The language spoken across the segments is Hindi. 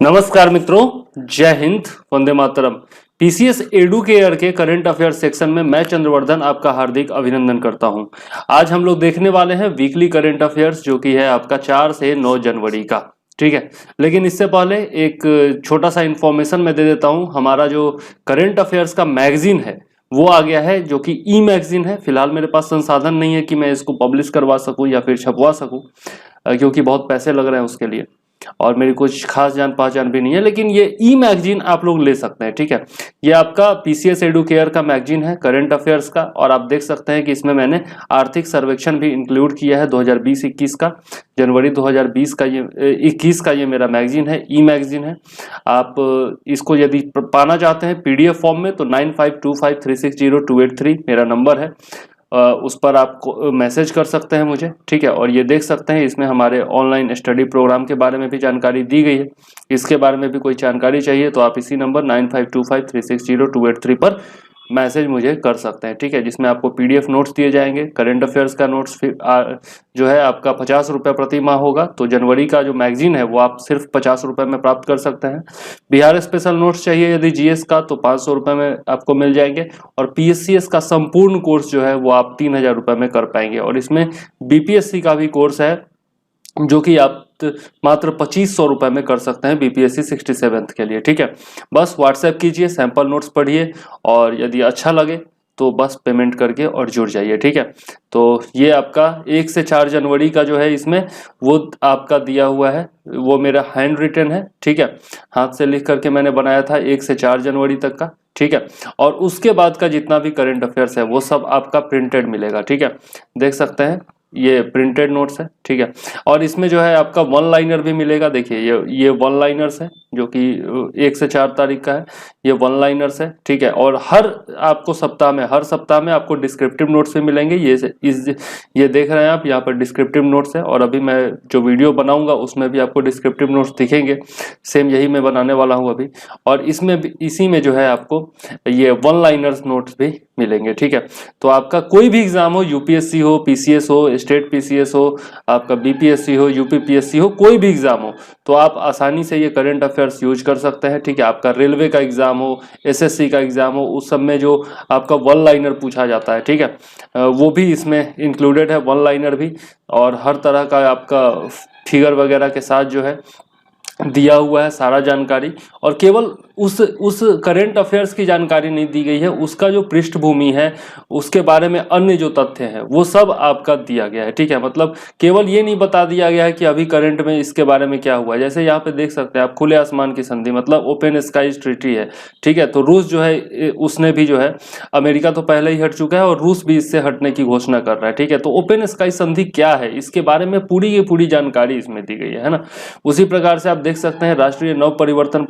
नमस्कार मित्रों, जय हिंद, वंदे मातरम। पीसीएस एडुकेयर के करंट अफेयर सेक्शन में मैं चंद्रवर्धन आपका हार्दिक अभिनंदन करता हूं। आज हम लोग देखने वाले हैं वीकली करंट अफेयर्स, जो कि है आपका 4 से 9 जनवरी का। ठीक है, लेकिन इससे पहले एक छोटा सा इंफॉर्मेशन मैं दे देता हूं। हमारा जो करंट अफेयर्स का मैगजीन है वो आ गया है, जो कि ई मैगजीन है। फिलहाल मेरे पास संसाधन नहीं है कि मैं इसको पब्लिश करवा सकूं या फिर छपवा सकूं, क्योंकि बहुत पैसे लग रहे हैं उसके लिए और मेरी कुछ खास जान पहचान भी नहीं है। लेकिन ये ई मैगजीन आप लोग ले सकते हैं। ठीक है, ये आपका पीसीएस एडुकेयर का मैगजीन है करंट अफेयर्स का, और आप देख सकते हैं कि इसमें मैंने आर्थिक सर्वेक्षण भी इंक्लूड किया है 2020-21 का। जनवरी 2020 का ये 21 का ये मेरा मैगजीन है, ई मैगजीन है। आप इसको यदि पाना चाहते हैं पीडीएफ फॉर्म में तो 9525360283 मेरा नंबर है। उस पर आप मैसेज कर सकते हैं मुझे। ठीक है, और ये देख सकते हैं इसमें हमारे ऑनलाइन स्टडी प्रोग्राम के बारे में भी जानकारी दी गई है। इसके बारे में भी कोई जानकारी चाहिए तो आप इसी नंबर 9525360283 पर मैसेज मुझे कर सकते हैं। ठीक है, जिसमें आपको पीडीएफ नोट्स दिए जाएंगे। करंट अफेयर्स का नोट्स जो है आपका 50 रुपये प्रति माह होगा। तो जनवरी का जो मैगजीन है वो आप सिर्फ 50 रुपये में प्राप्त कर सकते हैं। बिहार स्पेशल नोट्स चाहिए यदि जीएस का तो 500 रुपये में आपको मिल जाएंगे। और पीएससीएस का संपूर्ण कोर्स जो है वो आप 3000 रुपये में कर पाएंगे। और इसमें बीपीएससी का भी कोर्स है, जो कि आप मात्र 2500 रुपये में कर सकते हैं बीपीएससी 67th के लिए। ठीक है, बस व्हाट्सएप कीजिए, सैंपल नोट्स पढ़िए और यदि अच्छा लगे तो बस पेमेंट करके और जुड़ जाइए। ठीक है, तो ये आपका 1 से 4 जनवरी का जो है इसमें वो आपका दिया हुआ है, वो मेरा हैंड रिटन है। ठीक है, हाथ से लिख करके मैंने बनाया था 1 से 4 जनवरी तक का। ठीक है, और उसके बाद का जितना भी करंट अफेयर्स है वो सब आपका प्रिंटेड मिलेगा। ठीक है, देख सकते हैं ये प्रिंटेड नोट्स है। ठीक है, और इसमें जो है आपका वन लाइनर भी मिलेगा। देखिए ये वन लाइनर्स है, जो कि 1 से 4 तारीख का है। ये वन लाइनर्स है। ठीक है, और हर सप्ताह में आपको डिस्क्रिप्टिव नोट्स भी मिलेंगे। ये देख रहे हैं आप, यहाँ पर डिस्क्रिप्टिव नोट्स है। और अभी मैं जो वीडियो बनाऊंगा उसमें भी आपको डिस्क्रिप्टिव नोट्स दिखेंगे। सेम यही मैं बनाने वाला हूँ अभी। और इसमें भी इसी में जो है आपको ये वन लाइनर्स नोट्स भी मिलेंगे। ठीक है, तो आपका कोई भी एग्जाम हो, यूपीएससी हो, पीसीएस हो, स्टेट पीसीएस हो, आपका बीपीएससी हो, यूपीपीएससी हो, कोई भी एग्जाम हो, तो आप आसानी से ये करंट अफेयर्स यूज कर सकते हैं। ठीक है, आपका रेलवे का एग्जाम हो, एसएससी का एग्जाम हो, उस सब में जो आपका वन लाइनर पूछा जाता है, ठीक है, वो भी इसमें इंक्लूडेड है, वन लाइनर भी। और हर तरह का आपका फिगर वगैरह के साथ जो है दिया हुआ है सारा जानकारी। और केवल उस करंट अफेयर्स की जानकारी नहीं दी गई है, उसका जो पृष्ठभूमि है, उसके बारे में अन्य जो तथ्य हैं वो सब आपका दिया गया है। ठीक है, मतलब केवल ये नहीं बता दिया गया है कि अभी करंट में इसके बारे में क्या हुआ। जैसे यहाँ पे देख सकते हैं आप, खुले आसमान की संधि मतलब ओपन स्काईज ट्रीटी है। ठीक है, तो रूस जो है उसने भी जो है, अमेरिका तो पहले ही हट चुका है और रूस भी इससे हटने की घोषणा कर रहा है। ठीक है, तो ओपन स्काई संधि क्या है इसके बारे में पूरी की पूरी जानकारी इसमें दी गई है ना। उसी प्रकार से आप देख सकते हैं राष्ट्रीय नव परिवर्तन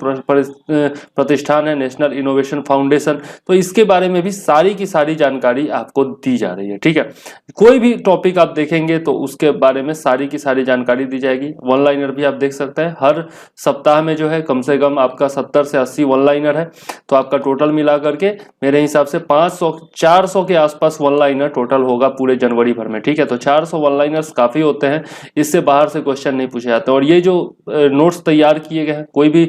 प्रतिष्ठान है, नेशनल इनोवेशन फाउंडेशन, तो इसके बारे में भी सारी की सारी जानकारी आपको दी जा रही है। ठीक है, कोई भी टॉपिक आप देखेंगे तो उसके बारे में सारी की सारी जानकारी दी जाएगी। वन लाइनर भी आप देख सकते हैं, हर सप्ताह में जो है कम से कम आपका 70 से 80 वन लाइनर है। तो आपका टोटल मिला करके मेरे हिसाब से 400 के आसपास वन लाइनर टोटल होगा पूरे जनवरी भर में। ठीक है, तो 400 वन लाइनर्स काफी होते हैं, इससे बाहर से क्वेश्चन नहीं पूछे जाते। और ये जो नोट्स तैयार किए गए हैं, कोई भी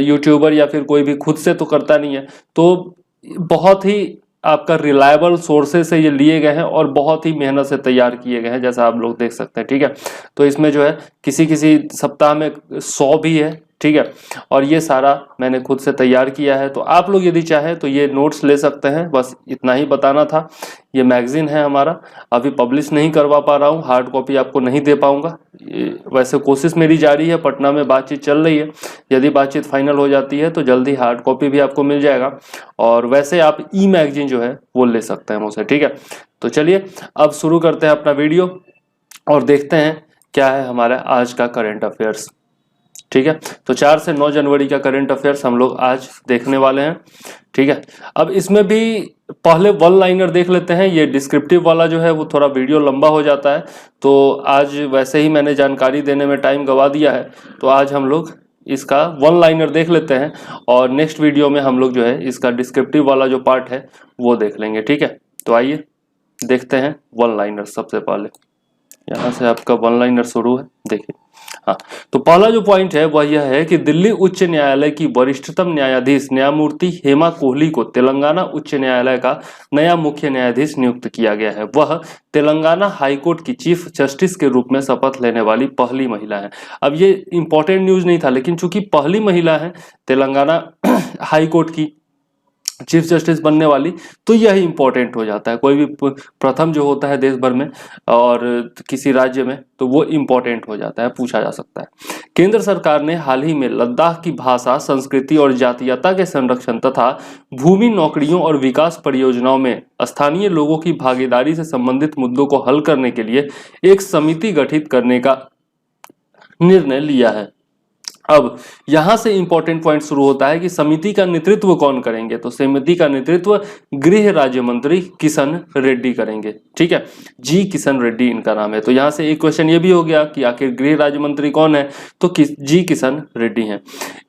यूट्यूबर या फिर कोई भी खुद से तो करता नहीं है, तो बहुत ही आपका रिलायबल सोर्सेज से ये लिए गए हैं और बहुत ही मेहनत से तैयार किए गए हैं, जैसा आप लोग देख सकते हैं। ठीक है, तो इसमें जो है किसी किसी सप्ताह में 100 भी है। ठीक है, और ये सारा मैंने खुद से तैयार किया है। तो आप लोग यदि चाहें तो ये नोट्स ले सकते हैं। बस इतना ही बताना था। ये मैगजीन है हमारा, अभी पब्लिश नहीं करवा पा रहा हूँ, हार्ड कॉपी आपको नहीं दे पाऊंगा। वैसे कोशिश मेरी जारी है, पटना में बातचीत चल रही है, यदि बातचीत फाइनल हो जाती है तो जल्दी हार्ड कॉपी भी आपको मिल जाएगा। और वैसे आप ई मैगजीन जो है वो ले सकते हैं मुझसे। ठीक है, तो चलिए अब शुरू करते हैं अपना वीडियो और देखते हैं क्या है हमारा आज का करंट अफेयर्स। ठीक है, तो 4 से 9 जनवरी का करंट अफेयर्स हम लोग आज देखने वाले हैं। ठीक है, अब इसमें भी पहले वन लाइनर देख लेते हैं। ये डिस्क्रिप्टिव वाला जो है वो थोड़ा वीडियो लंबा हो जाता है, तो आज वैसे ही मैंने जानकारी देने में टाइम गवा दिया है, तो आज हम लोग इसका वन लाइनर देख लेते हैं और नेक्स्ट वीडियो में हम लोग जो है इसका डिस्क्रिप्टिव वाला जो पार्ट है वो देख लेंगे। ठीक है, तो आइए देखते हैं वन लाइनर सबसे पहले। यहाँ से आपका वन लाइनर शुरू है, देखिए। हाँ, तो पहला जो पॉइंट है वह यह है कि दिल्ली उच्च न्यायालय की वरिष्ठतम न्यायाधीश न्यायमूर्ति हेमा कोहली को तेलंगाना उच्च न्यायालय का नया मुख्य न्यायाधीश नियुक्त किया गया है। वह तेलंगाना हाईकोर्ट की चीफ जस्टिस के रूप में शपथ लेने वाली पहली महिला है। अब ये इंपॉर्टेंट न्यूज नहीं था, लेकिन चूंकि पहली महिला है तेलंगाना हाईकोर्ट की चीफ जस्टिस बनने वाली, तो यह इंपॉर्टेंट हो जाता है। कोई भी प्रथम जो होता है देश भर में और किसी राज्य में, तो वो इंपॉर्टेंट हो जाता है, पूछा जा सकता है। केंद्र सरकार ने हाल ही में लद्दाख की भाषा, संस्कृति और जातीयता के संरक्षण तथा भूमि, नौकरियों और विकास परियोजनाओं में स्थानीय लोगों की भागीदारी से संबंधित मुद्दों को हल करने के लिए एक समिति गठित करने का निर्णय लिया है। अब यहां से इंपॉर्टेंट पॉइंट शुरू होता है कि समिति का नेतृत्व कौन करेंगे। तो समिति का नेतृत्व गृह राज्य मंत्री किशन रेड्डी करेंगे। ठीक है, जी किशन रेड्डी इनका नाम है। तो यहां से एक क्वेश्चन ये भी हो गया कि आखिर गृह राज्य मंत्री कौन है, तो जी किशन रेड्डी हैं।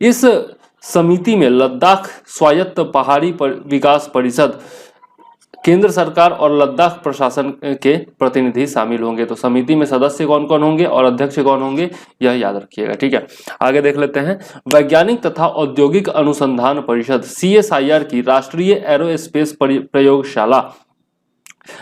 इस समिति में लद्दाख स्वायत्त पहाड़ी विकास परिषद, केंद्र सरकार और लद्दाख प्रशासन के प्रतिनिधि शामिल होंगे। तो समिति में सदस्य कौन कौन होंगे और अध्यक्ष कौन होंगे, यह याद रखिएगा। ठीक है, आगे देख लेते हैं। वैज्ञानिक तथा औद्योगिक अनुसंधान परिषद CSIR की राष्ट्रीय एरोस्पेस प्रयोगशाला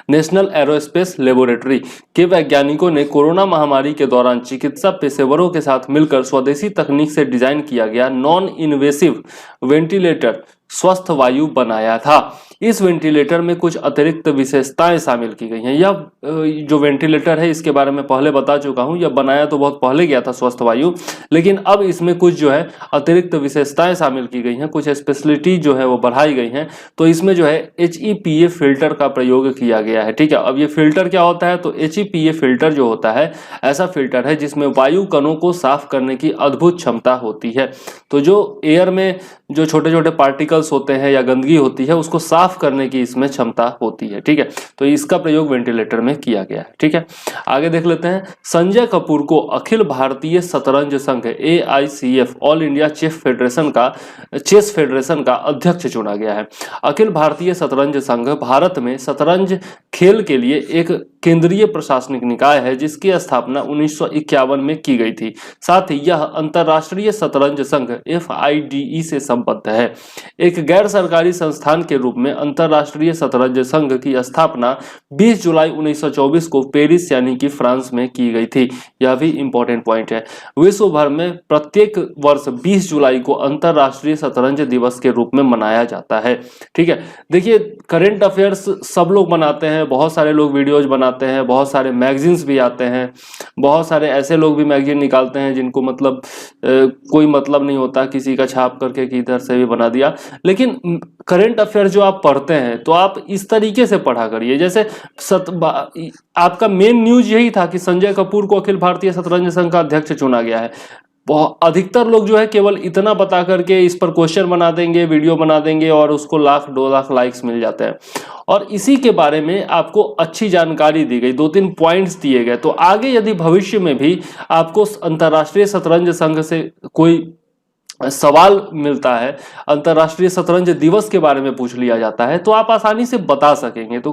नेशनल एरोस्पेस लेबोरेटरी के वैज्ञानिकों ने कोरोना महामारी के दौरान चिकित्सा पेशेवरों के साथ मिलकर स्वदेशी तकनीक से डिजाइन किया गया नॉन इन्वेसिव वेंटिलेटर स्वस्थ वायु बनाया था। इस वेंटिलेटर में कुछ अतिरिक्त विशेषताएं शामिल की गई हैं। यह जो वेंटिलेटर है इसके बारे में पहले बता चुका हूं, यह बनाया तो बहुत पहले गया था स्वस्थ वायु, लेकिन अब इसमें कुछ जो है अतिरिक्त विशेषताएं शामिल की गई हैं, कुछ स्पेशलिटी जो है वो बढ़ाई गई हैं। तो इसमें जो है HEPA फिल्टर का प्रयोग किया गया है। ठीक है, अब ये फिल्टर क्या होता है, तो HEPA फिल्टर जो होता है ऐसा फिल्टर है जिसमें वायु कणों को साफ करने की अद्भुत क्षमता होती है। तो जो एयर में जो छोटे छोटे पार्टिकल्स होते हैं या गंदगी होती है उसको साफ करने की इसमें क्षमता होती है। ठीक है, तो इसका प्रयोग वेंटिलेटर में किया गया है। ठीक है, आगे देख लेते हैं। संजय कपूर को अखिल भारतीय शतरंज संघ AICF All India Chess Federation का अध्यक्ष चुना गया है। अखिल भारतीय शतरंज संघ भारत में शतरंज खेल के लिए एक केंद्रीय प्रशासनिक निकाय है जिसकी स्थापना 1951 में की गई थी। साथ ही यह अंतरराष्ट्रीय शतरंज संघ FIDE से संबद्ध है। एक गैर सरकारी संस्थान के रूप में अंतरराष्ट्रीय शतरंज संघ की स्थापना 20 जुलाई 1924 को पेरिस यानी कि फ्रांस में की गई थी। यह भी इंपॉर्टेंट पॉइंट है। विश्व भर में प्रत्येक वर्ष 20 जुलाई को अंतरराष्ट्रीय शतरंज दिवस के रूप में मनाया जाता है। ठीक है, देखिए करंट अफेयर्स सब लोग बनाते हैं, बहुत सारे लोग वीडियोज बनाते हैं, बहुत सारे मैगजीन्स भी आते हैं, बहुत सारे ऐसे लोग भी मैगजीन निकालते हैं जिनको मतलब कोई मतलब नहीं होता, किसी का छाप करके कि इधर से भी बना दिया। लेकिन करंट अफेयर जो आप पढ़ते हैं तो आप इस तरीके से पढ़ा करिए, जैसे आपका मेन न्यूज यही था कि संजय कपूर को अखिल भारतीय शतरंज संघ का अध्यक्ष चुना गया है। अधिकतर लोग जो है केवल इतना बता करके इस पर क्वेश्चन बना देंगे, वीडियो बना देंगे और उसको 1-2 लाख लाइक्स मिल जाते हैं। और इसी के बारे में आपको अच्छी जानकारी दी गई, 2-3 पॉइंट्स दिए गए। तो आगे यदि भविष्य में भी आपको अंतरराष्ट्रीय शतरंज संघ से कोई सवाल मिलता है, अंतरराष्ट्रीय शतरंज दिवस के बारे में पूछ लिया जाता है, तो आप आसानी से बता सकेंगे। तो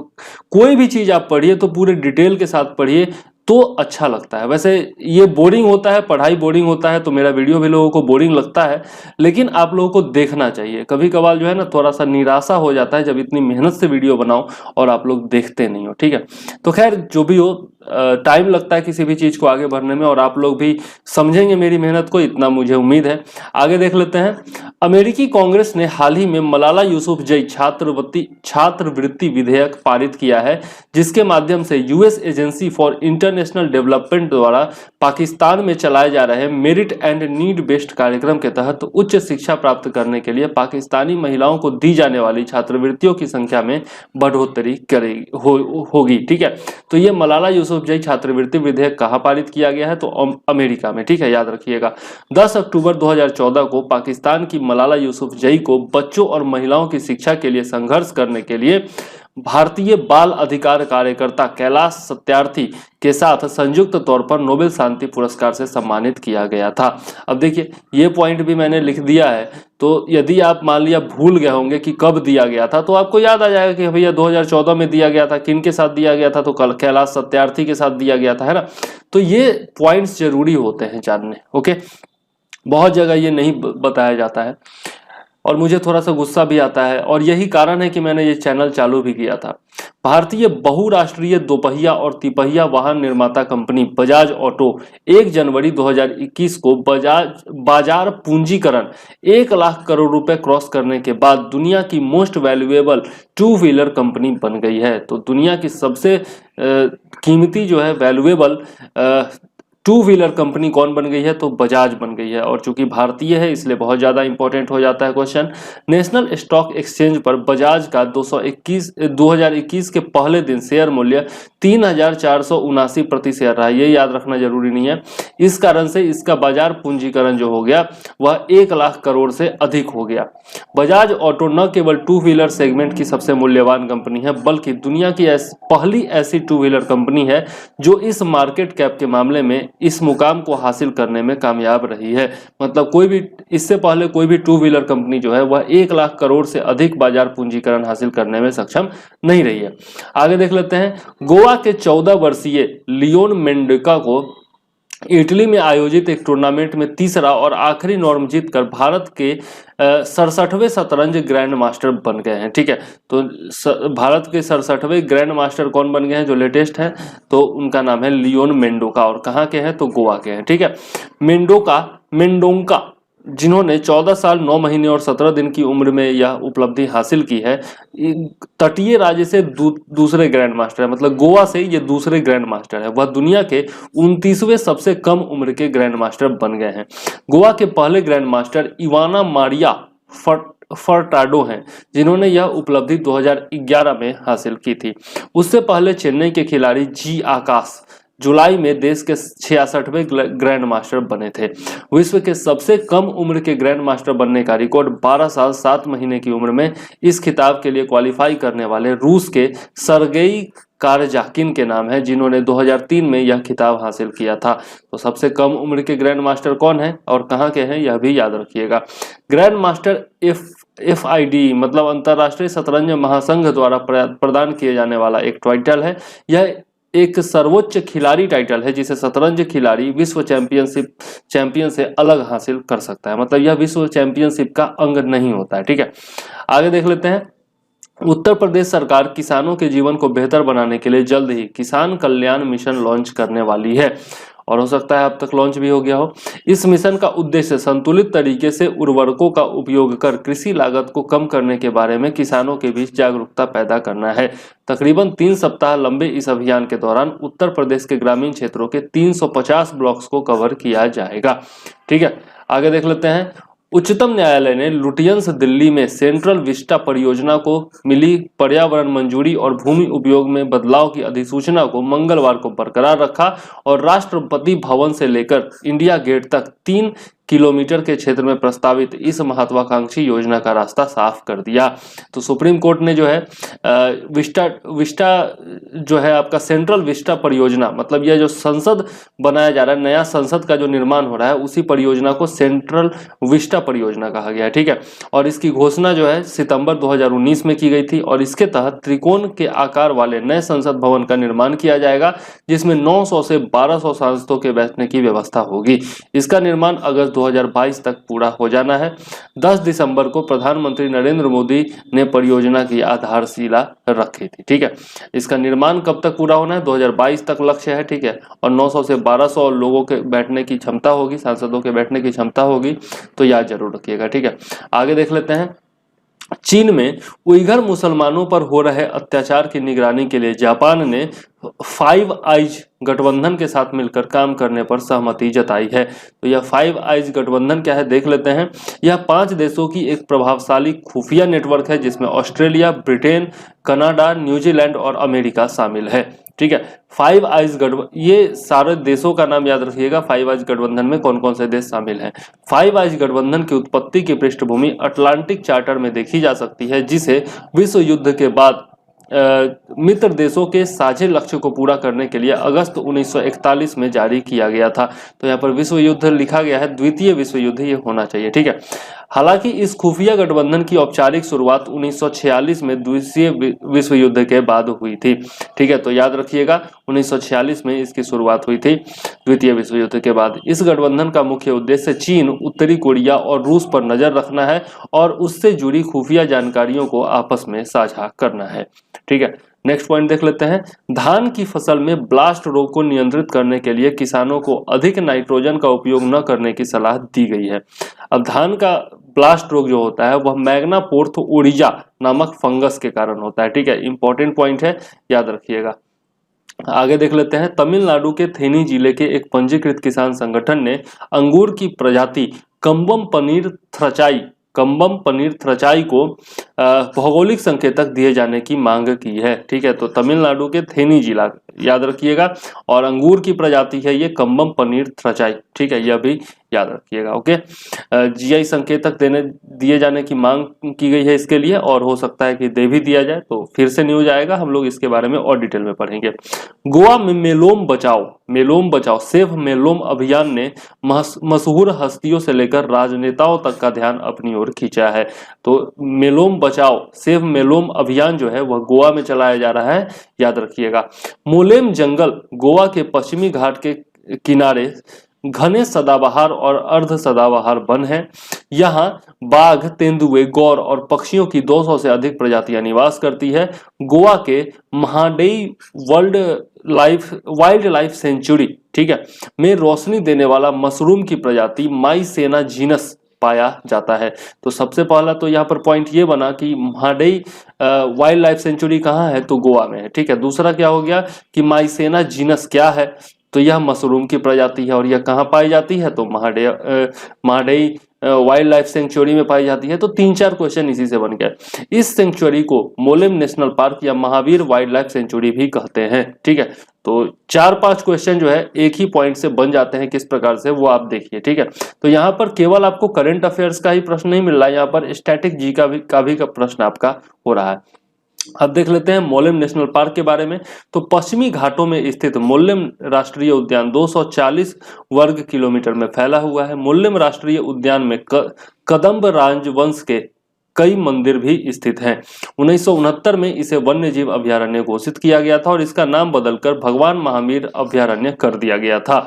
कोई भी चीज आप पढ़िए तो पूरे डिटेल के साथ पढ़िए तो अच्छा लगता है। वैसे ये बोरिंग होता है, पढ़ाई बोरिंग होता है, तो मेरा वीडियो भी लोगों को बोरिंग लगता है, लेकिन आप लोगों को देखना चाहिए। कभी कभार जो है ना थोड़ा सा निराशा हो जाता है जब इतनी मेहनत से वीडियो बनाओ और आप लोग देखते नहीं हो। ठीक है, तो खैर जो भी हो, टाइम लगता है किसी भी चीज को आगे बढ़ने में और आप लोग भी समझेंगे मेरी मेहनत को, इतना मुझे उम्मीद है। आगे देख लेते हैं। अमेरिकी कांग्रेस ने हाल ही में मलाला यूसुफजई छात्रवृत्ति विधेयक पारित किया है, जिसके माध्यम से US agency for international development द्वारा पाकिस्तान में चलाए जा रहे मेरिट एंड नीड बेस्ड कार्यक्रम के तहत उच्च शिक्षा प्राप्त करने के लिए पाकिस्तानी महिलाओं को दी जाने वाली छात्रवृत्तियों की संख्या में बढ़ोतरी होगी। ठीक है, तो ये मलाला यूसुफजई छात्रवृत्ति विधेयक कहाँ पारित किया गया है, तो अमेरिका में। ठीक है, याद रखिएगा। 10 अक्टूबर 2014 को पाकिस्तान की मलाला यूसुफजई को बच्चों और महिलाओं की शिक्षा के लिए संघर्ष करने के लिए भारतीय बाल अधिकार कार्यकर्ता कैलाश सत्यार्थी के साथ संयुक्त तौर पर नोबेल शांति पुरस्कार से सम्मानित किया गया था। अब देखिए ये पॉइंट भी मैंने लिख दिया है, तो यदि आप मान लिया भूल गए होंगे कि कब दिया गया था तो आपको याद आ जाएगा कि भैया 2014 में दिया गया था, किन के साथ दिया गया था, तो कैलाश सत्यार्थी के साथ दिया गया था, है ना। तो ये पॉइंट्स जरूरी होते हैं जानने। ओके, बहुत जगह ये नहीं बताया जाता है और मुझे थोड़ा सा गुस्सा भी आता है, और यही कारण है कि मैंने ये चैनल चालू भी किया था। भारतीय बहुराष्ट्रीय दोपहिया और तिपहिया वाहन निर्माता कंपनी बजाज ऑटो 1 जनवरी 2021 को बाजार पूंजीकरण 1 लाख करोड़ रुपए क्रॉस करने के बाद दुनिया की most valuable two wheeler company बन गई है। तो दुनिया की सबसे कीमती जो है वैल्यूएबल टू व्हीलर कंपनी कौन बन गई है, तो बजाज बन गई है। और चूंकि भारतीय है इसलिए बहुत ज्यादा इंपॉर्टेंट हो जाता है क्वेश्चन। नेशनल स्टॉक एक्सचेंज पर बजाज का 2021 के पहले दिन शेयर मूल्य 3479 प्रति शेयर रहा। ये याद रखना जरूरी नहीं है। इस कारण से इसका बाजार पूंजीकरण जो हो गया वह 1 लाख करोड़ से अधिक हो गया। बजाज ऑटो न केवल टू व्हीलर सेगमेंट की सबसे मूल्यवान कंपनी है बल्कि दुनिया की पहली ऐसी टू व्हीलर कंपनी है जो इस मार्केट कैप के मामले में इस मुकाम को हासिल करने में कामयाब रही है। मतलब कोई भी इससे पहले कोई भी टू व्हीलर कंपनी जो है वह 1 लाख करोड़ से अधिक बाजार पूंजीकरण हासिल करने में सक्षम नहीं रही है। आगे देख लेते हैं। गोवा के 14 वर्षीय लियोन मेंडोका को इटली में आयोजित एक टूर्नामेंट में तीसरा और आखिरी नॉर्म जीतकर भारत के 67वें शतरंज ग्रैंड मास्टर बन गए हैं। ठीक है, तो भारत के 67वें ग्रैंड मास्टर कौन बन गए हैं जो लेटेस्ट है, तो उनका नाम है लियोन मेंडोका, और कहाँ के हैं, तो गोवा के हैं। ठीक है, मेंडोका जिन्होंने 14 साल 9 महीने और 17 दिन की उम्र में यह उपलब्धि हासिल की है, तटीय राज्य से दूसरे ग्रैंड मास्टर है। मतलब गोवा से ये दूसरे ग्रैंड मास्टर है। वह दुनिया के 29वें सबसे कम उम्र के ग्रैंड मास्टर बन गए हैं। गोवा के पहले ग्रैंड मास्टर इवाना मारिया फर्टाडो हैं जिन्होंने यह उपलब्धि 2011 में हासिल की थी। उससे पहले चेन्नई के खिलाड़ी जी आकाश जुलाई में देश के 66वें ग्रैंड मास्टर बने थे। विश्व के सबसे कम उम्र के ग्रैंड मास्टर बनने का रिकॉर्ड 12 साल 7 महीने की उम्र में इस खिताब के लिए क्वालिफाई करने वाले रूस के सरगेई कारजाकिन के नाम है, जिन्होंने 2003 में यह खिताब हासिल किया था। तो सबसे कम उम्र के ग्रैंड मास्टर कौन है और कहाँ के हैं, यह भी याद रखिएगा। ग्रैंड मास्टर FID मतलब अंतरराष्ट्रीय शतरंज महासंघ द्वारा प्रदान किए जाने वाला एक टाइटल है। यह एक सर्वोच्च खिलाड़ी टाइटल है जिसे शतरंज खिलाड़ी विश्व चैंपियन से अलग हासिल कर सकता है। मतलब यह विश्व चैंपियनशिप का अंग नहीं होता है। ठीक है, आगे देख लेते हैं। उत्तर प्रदेश सरकार किसानों के जीवन को बेहतर बनाने के लिए जल्द ही किसान कल्याण मिशन लॉन्च करने वाली है, और हो सकता है अब तक लॉन्च भी हो गया हो। इस मिशन का उद्देश्य संतुलित तरीके से उर्वरकों का उपयोग कर कृषि लागत को कम करने के बारे में किसानों के बीच जागरूकता पैदा करना है। तकरीबन 3 सप्ताह लंबे इस अभियान के दौरान उत्तर प्रदेश के ग्रामीण क्षेत्रों के 350 ब्लॉक्स को कवर किया जाएगा। ठीक है, आगे देख लेते हैं। उच्चतम न्यायालय ने लुटियंस दिल्ली में सेंट्रल विस्टा परियोजना को मिली पर्यावरण मंजूरी और भूमि उपयोग में बदलाव की अधिसूचना को मंगलवार को बरकरार रखा और राष्ट्रपति भवन से लेकर इंडिया गेट तक 3 किलोमीटर के क्षेत्र में प्रस्तावित इस महत्वाकांक्षी योजना का रास्ता साफ कर दिया। तो सुप्रीम कोर्ट ने जो है विस्टा जो है आपका सेंट्रल विस्टा परियोजना, मतलब यह जो संसद बनाया जा रहा है, नया संसद का जो निर्माण हो रहा है, उसी परियोजना को सेंट्रल विस्टा परियोजना कहा गया है। ठीक है, और इसकी घोषणा जो है सितंबर 2019 में की गई थी और इसके तहत त्रिकोण के आकार वाले नए संसद भवन का निर्माण किया जाएगा जिसमें 900 से 1200 सांसदों के बैठने की व्यवस्था होगी। इसका निर्माण अगस्त 2022 तक पूरा हो जाना है। 10 दिसंबर को प्रधानमंत्री नरेंद्र मोदी ने परियोजना की आधारशिला रखी थी। ठीक है, इसका निर्माण कब तक पूरा होना है, 2022 तक लक्ष्य है। ठीक है, और 900 से 1200 लोगों के बैठने की क्षमता होगी, सांसदों के बैठने की क्षमता होगी, तो याद जरूर रखिएगा। ठीक है, आगे देख लेते हैं। चीन में उइगर मुसलमानों पर हो रहे अत्याचार की निगरानी के लिए जापान ने 5 आइज गठबंधन के साथ मिलकर काम करने पर सहमति जताई है। तो यह 5 आइज गठबंधन क्या है देख लेते हैं। यह 5 देशों की एक प्रभावशाली खुफिया नेटवर्क है जिसमें ऑस्ट्रेलिया, ब्रिटेन, कनाडा, न्यूजीलैंड और अमेरिका शामिल है। ठीक है। फाइव आइज गठबंधन, ये सारे देशों का नाम याद रखिएगा। फाइव आइज गठबंधन में कौन कौन से देश शामिल हैं। फाइव आइज गठबंधन की उत्पत्ति की पृष्ठभूमि अटलांटिक चार्टर में देखी जा सकती है, जिसे विश्व युद्ध के बाद मित्र देशों के साझे लक्ष्य को पूरा करने के लिए अगस्त 1941 में जारी किया गया था। तो यहाँ पर विश्व युद्ध लिखा गया है, द्वितीय विश्व युद्ध ये होना चाहिए, ठीक है। हालांकि इस खुफिया गठबंधन की औपचारिक शुरुआत 1946 में द्वितीय विश्व युद्ध के बाद हुई थी, ठीक है। तो याद रखिएगा 1946 में इसकी शुरुआत हुई थी द्वितीय विश्व युद्ध के बाद। इस गठबंधन का मुख्य उद्देश्य चीन, उत्तरी कोरिया और रूस पर नजर रखना है और उससे जुड़ी खुफिया जानकारियों को आपस में साझा करना है, ठीक है। नेक्स्ट पॉइंट देख लेते हैं। धान की फसल में ब्लास्ट रोग को नियंत्रित करने के लिए किसानों को अधिक नाइट्रोजन का उपयोग न करने की सलाह दी गई है। अब धान का ब्लास्ट रोग जो होता है वह मैग्नापोर्थ ओरिजा नामक फंगस के कारण होता है, ठीक है। इंपॉर्टेंट पॉइंट है, याद रखिएगा। आगे देख लेते हैं। तमिलनाडु के थेनी जिले के एक पंजीकृत किसान संगठन ने अंगूर की प्रजाति कम्बम पनीर थ्रचाई को भौगोलिक संकेतक दिए जाने की मांग की है, ठीक है। तो तमिलनाडु के थेनी जिला याद रखिएगा, और अंगूर की प्रजाति है ये कम्बम पनीर थ्रचाई, ठीक है, यह भी याद रखिएगा। ओके, जीआई संकेतक दिए जाने की मांग की गई है इसके लिए, और हो सकता है कि दे भी दिया जाए, तो फिर से न्यूज आएगा, हम लोग इसके बारे में और डिटेल में पढ़ेंगे। गोवा में मेलोम बचाओ सेव मेलोम अभियान ने मशहूर हस्तियों से लेकर राजनेताओं तक का ध्यान अपनी ओर खींचा है। तो मेलोम बचाओ सेव मेलोम अभियान जो है वह गोवा में चलाया जा रहा है, याद रखिएगा। मोलेम जंगल गोवा के पश्चिमी घाट के किनारे घने सदाबहार और अर्ध सदाबहार वन है। यहाँ बाघ, तेंदुए, गौर और पक्षियों की 200 से अधिक प्रजातियां निवास करती है। गोवा के महाडेई वाइल्ड लाइफ सेंचुरी, ठीक है, में रोशनी देने वाला मशरूम की प्रजाति माइसेना जीनस पाया जाता है। तो सबसे पहला तो यहाँ पर पॉइंट ये बना कि महाडेई वाइल्ड लाइफ सेंचुरी कहाँ है, तो गोवा में है, ठीक है। दूसरा क्या हो गया कि माइसेना जीनस क्या है, तो यह मशरूम की प्रजाति है, और यह कहाँ पाई जाती है, तो महाडेई वाइल्ड लाइफ सेंचुरी में पाई जाती है। तो 3-4 क्वेश्चन इसी से बन गए। इस सेंचुरी को मोलेम नेशनल पार्क या महावीर वाइल्ड लाइफ सेंचुरी भी कहते हैं, ठीक है। तो 4-5 क्वेश्चन जो है एक ही पॉइंट से बन जाते हैं, किस प्रकार से वो आप देखिए, ठीक है। तो यहाँ पर केवल आपको करंट अफेयर्स का ही प्रश्न नहीं मिल रहा है, यहाँ पर स्टैटिक जी का भी प्रश्न आपका हो रहा है। अब देख लेते हैं मोलेम नेशनल पार्क के बारे में। तो पश्चिमी घाटों में स्थित मोलेम राष्ट्रीय उद्यान 240 वर्ग किलोमीटर में फैला हुआ है। मोलेम राष्ट्रीय उद्यान में कदम्ब राजवंश के कई मंदिर भी स्थित हैं। 1969 में इसे वन्यजीव अभयारण्य घोषित किया गया था और इसका नाम बदलकर भगवान महावीर अभयारण्य कर दिया गया था।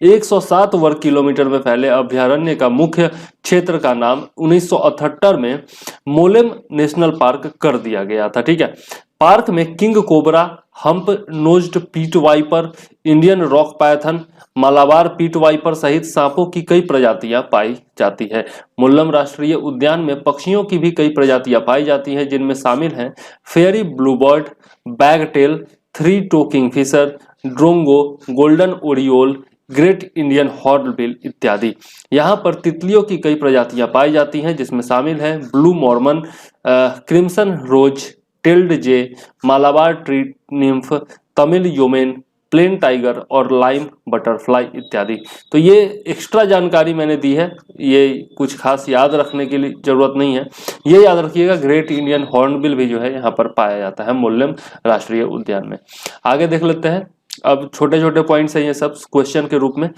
107 वर्ग किलोमीटर में फैले अभयारण्य का मुख्य क्षेत्र का नाम 1978 में मोलेम नेशनल पार्क कर दिया गया था, ठीक है। पार्क में king cobra, hump nosed pit viper, Indian rock python, Malabar pit viper सहित सांपों की कई प्रजातियां पाई जाती है। मोलेम राष्ट्रीय उद्यान में पक्षियों की भी कई प्रजातियां पाई जाती हैं, जिनमें शामिल हैं fairy bluebird, bagtail, three toed king fisher, drongo, golden oriole, great Indian hornbill इत्यादि। यहाँ पर तितलियों की कई प्रजातियां पाई जाती हैं, जिसमें शामिल हैं blue Mormon, crimson rose, tailed jay, Malabar tree nymph, Tamil yeoman, plain tiger और लाइम बटरफ्लाई इत्यादि। तो ये एक्स्ट्रा जानकारी मैंने दी है, ये कुछ खास याद रखने की जरूरत नहीं है। ये याद रखिएगा ग्रेट इंडियन हॉर्नबिल भी जो है यहाँ पर पाया जाता है मोलेम राष्ट्रीय उद्यान में। आगे देख लेते हैं। अब छोटे छोटे पॉइंट्स हैं ये सब क्वेश्चन के रूप में।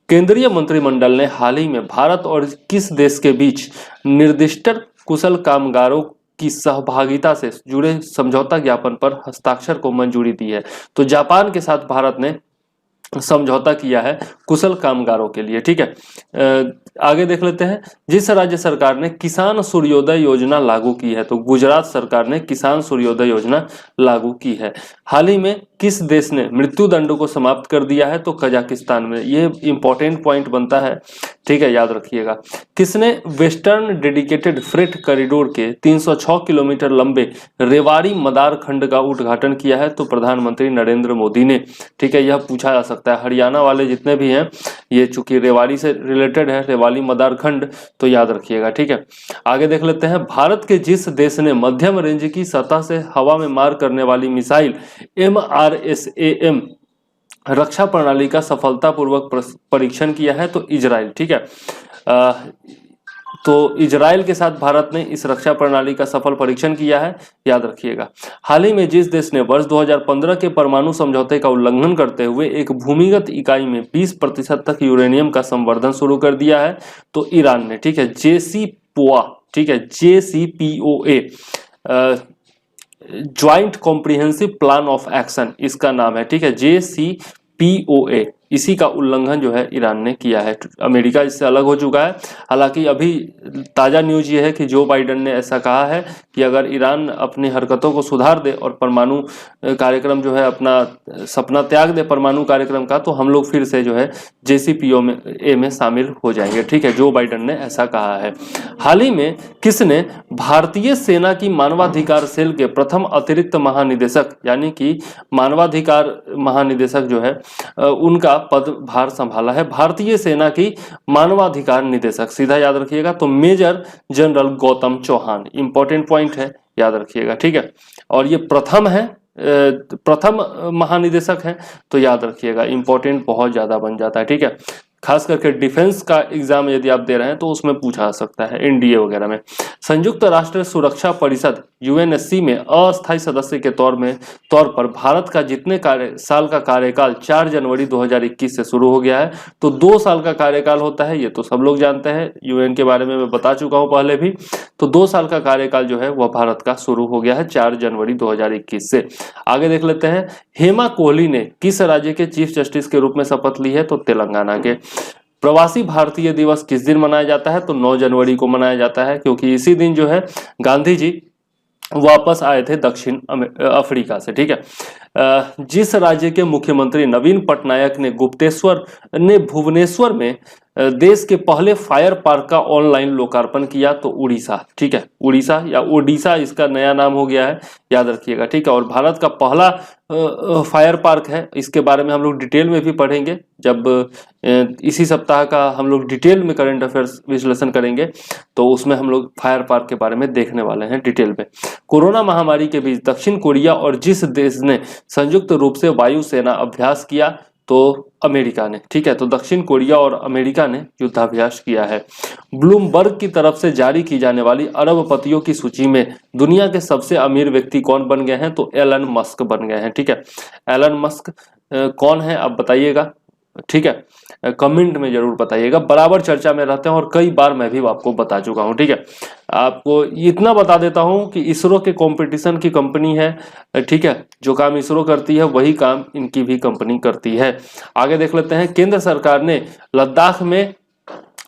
केंद्रीय मंत्रिमंडल ने हाल ही में भारत और किस देश के बीच निर्दिष्ट कुशल कामगारों की सहभागिता से जुड़े समझौता ज्ञापन पर हस्ताक्षर को मंजूरी दी है? तो जापान के साथ भारत ने समझौता किया है कुशल कामगारों के लिए, ठीक है। आगे देख लेते हैं। जिस राज्य सरकार ने किसान सूर्योदय योजना लागू की है, तो गुजरात सरकार ने किसान सूर्योदय योजना लागू की है। हाल ही में किस देश ने मृत्यु दंड को समाप्त कर दिया है, तो कजाकिस्तान में। ये इंपॉर्टेंट पॉइंट बनता है, ठीक है, याद रखिएगा। किसने वेस्टर्न डेडिकेटेड फ्रेट कॉरिडोर के 306 किलोमीटर लंबे रेवाड़ी मदार खंड का उद्घाटन किया है, तो प्रधानमंत्री नरेंद्र मोदी ने, ठीक है। यह पूछा जा सकता है, हरियाणा वाले जितने भी हैं, ये चूंकि रेवाड़ी से रिलेटेड है, रेवाड़ी मदार खंड, तो याद रखिएगा, ठीक है। आगे देख लेते हैं। भारत के जिस देश ने मध्यम रेंज की सतह से हवा में मार करने वाली मिसाइल MR RSAM रक्षा प्रणाली का सफलतापूर्वक परीक्षण किया है? तो इजराइल, ठीक है। तो इजराइल के साथ भारत ने इस रक्षा प्रणाली का सफल परीक्षण किया है, याद रखिएगा। हाल ही में जिस देश ने वर्ष 2015 के परमाणु समझौते का उल्लंघन करते हुए एक भूमिगत इकाई में 20% तक यूरेनियम का संवर्धन शुरू कर दिया है, तो ईरान ने, ठीक है। JCPOA, ठीक है, JCPOA joint comprehensive plan of action इसका नाम है, ठीक है। JCPOA, इसी का उल्लंघन जो है ईरान ने किया है। अमेरिका इससे अलग हो चुका है। हालांकि अभी ताज़ा न्यूज ये है कि जो बाइडेन ने ऐसा कहा है कि अगर ईरान अपनी हरकतों को सुधार दे और परमाणु कार्यक्रम जो है अपना सपना त्याग दे परमाणु कार्यक्रम का, तो हम लोग फिर से जो है JCPOA में शामिल हो जाएंगे, ठीक है। जो बाइडेन ने ऐसा कहा है। हाल ही में किसने भारतीय सेना की मानवाधिकार सेल के प्रथम अतिरिक्त महानिदेशक, यानी कि मानवाधिकार महानिदेशक जो है उनका पदभार संभाला है? भारतीय सेना की मानवाधिकार निदेशक, सीधा याद रखिएगा, तो major general Gautam Chauhan. Important point है, याद रखिएगा, ठीक है। और ये प्रथम महानिदेशक है, तो याद रखिएगा, इंपॉर्टेंट बहुत ज्यादा बन जाता है, ठीक है। खास करके डिफेंस का एग्जाम यदि आप दे रहे हैं तो उसमें पूछा सकता है, NDA वगैरह में। संयुक्त राष्ट्र सुरक्षा परिषद UNSC में अस्थायी सदस्य के तौर पर भारत का जितने साल का कार्यकाल 4 जनवरी 2021 से शुरू हो गया है, तो 2 साल का कार्यकाल होता है, ये तो सब लोग जानते हैं, UN के बारे में मैं बता चुका हूं पहले भी। तो 2 साल का कार्यकाल जो है वह भारत का शुरू हो गया है 4 जनवरी 2021 से। आगे देख लेते हैं, हेमा कोहली ने किस राज्य के चीफ जस्टिस के रूप में शपथ ली है? तो तेलंगाना के। प्रवासी भारतीय दिवस किस दिन मनाया जाता है? तो 9 जनवरी को मनाया जाता है, क्योंकि इसी दिन जो है गांधी जी वापस आए थे दक्षिण अफ्रीका से, ठीक है। जिस राज्य के मुख्यमंत्री नवीन पटनायक ने भुवनेश्वर में देश के पहले फायर पार्क का ऑनलाइन लोकार्पण किया? तो उड़ीसा, ठीक है, उड़ीसा या ओडिशा इसका नया नाम हो गया है, याद रखिएगा, ठीक है। और भारत का पहला फायर पार्क है, इसके बारे में हम लोग डिटेल में भी पढ़ेंगे जब इसी सप्ताह का हम लोग डिटेल में करंट अफेयर्स विश्लेषण करेंगे, तो उसमें हम लोग फायर पार्क के बारे में देखने वाले हैं डिटेल में। कोरोना महामारी के बीच दक्षिण कोरिया और जिस देश ने संयुक्त रूप से वायुसेना अभ्यास किया? तो अमेरिका ने, ठीक है। तो दक्षिण कोरिया और अमेरिका ने युद्धाभ्यास किया है। ब्लूमबर्ग की तरफ से जारी की जाने वाली अरबपतियों की सूची में दुनिया के सबसे अमीर व्यक्ति कौन बन गए हैं? तो एलन मस्क बन गए हैं, ठीक है। एलन मस्क कौन है आप बताइएगा, ठीक है, कमेंट में जरूर बताइएगा। बराबर चर्चा में रहते हैं और कई बार मैं भी आपको बता चुका हूं, ठीक है। आपको इतना बता देता हूं कि इसरो के कंपटीशन की कंपनी है, ठीक है। जो काम इसरो करती है वही काम इनकी भी कंपनी करती है। आगे देख लेते हैं, केंद्र सरकार ने लद्दाख में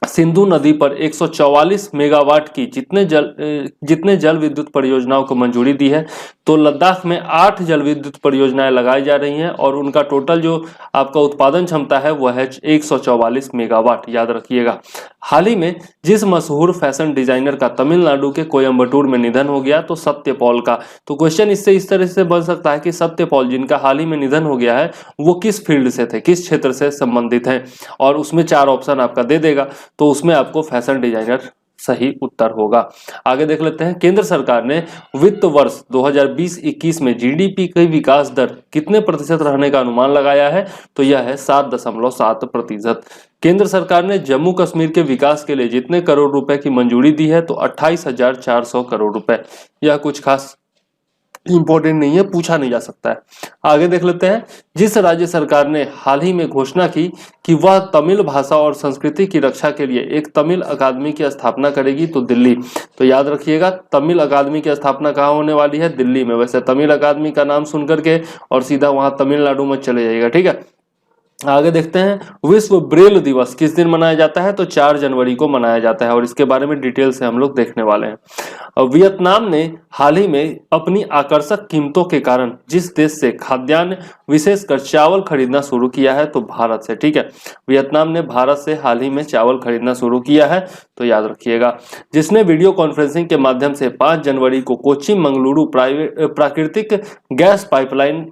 सिंधु नदी पर 144 मेगावाट की जितने जल विद्युत परियोजनाओं को मंजूरी दी है? तो लद्दाख में 8 जल विद्युत परियोजनाएं लगाई जा रही हैं और उनका टोटल जो आपका उत्पादन क्षमता है वह है 144 मेगावाट, याद रखिएगा। हाल ही में जिस मशहूर फैशन डिजाइनर का तमिलनाडु के कोयम्बटूर में निधन हो गया? तो सत्यपॉल का। तो क्वेश्चन इससे इस तरह से बन सकता है कि सत्यपॉल जिनका हाल ही में निधन हो गया है वो किस फील्ड से थे, किस क्षेत्र से संबंधित हैं, और उसमें 4 ऑप्शन आपका दे देगा, तो उसमें आपको फैशन डिजाइनर सही उत्तर होगा। आगे देख लेते हैं, केंद्र सरकार ने वित्त वर्ष 2020-21 में GDP की विकास दर कितने प्रतिशत रहने का अनुमान लगाया है? तो यह है 7.7%। केंद्र सरकार ने जम्मू कश्मीर के विकास के लिए जितने करोड़ रुपए की मंजूरी दी है? तो 28,400 करोड़ रुपए। यह कुछ खास इंपॉर्टेंट नहीं है, पूछा नहीं जा सकता है। आगे देख लेते हैं, जिस राज्य सरकार ने हाल ही में घोषणा की कि वह तमिल भाषा और संस्कृति की रक्षा के लिए एक तमिल अकादमी की स्थापना करेगी? तो दिल्ली। तो याद रखिएगा, तमिल अकादमी की स्थापना कहाँ होने वाली है? दिल्ली में। वैसे तमिल अकादमी का नाम सुन करके और सीधा वहां तमिलनाडु में चले जाइएगा, ठीक है। आगे देखते हैं, विश्व ब्रेल दिवस किस दिन मनाया जाता है? तो 4 जनवरी को मनाया जाता है और इसके बारे में डिटेल से हम लोग देखने वाले हैं। वियतनाम ने हाल ही में अपनी आकर्षक कीमतों के कारण जिस देश से खाद्यान्न विशेषकर चावल खरीदना शुरू किया है? तो भारत से, ठीक है। वियतनाम ने भारत से हाल ही में चावल खरीदना शुरू किया है, तो याद रखिएगा। जिसने वीडियो कॉन्फ्रेंसिंग के माध्यम से 5 जनवरी को कोच्चि मंगलुरु प्राकृतिक गैस पाइपलाइन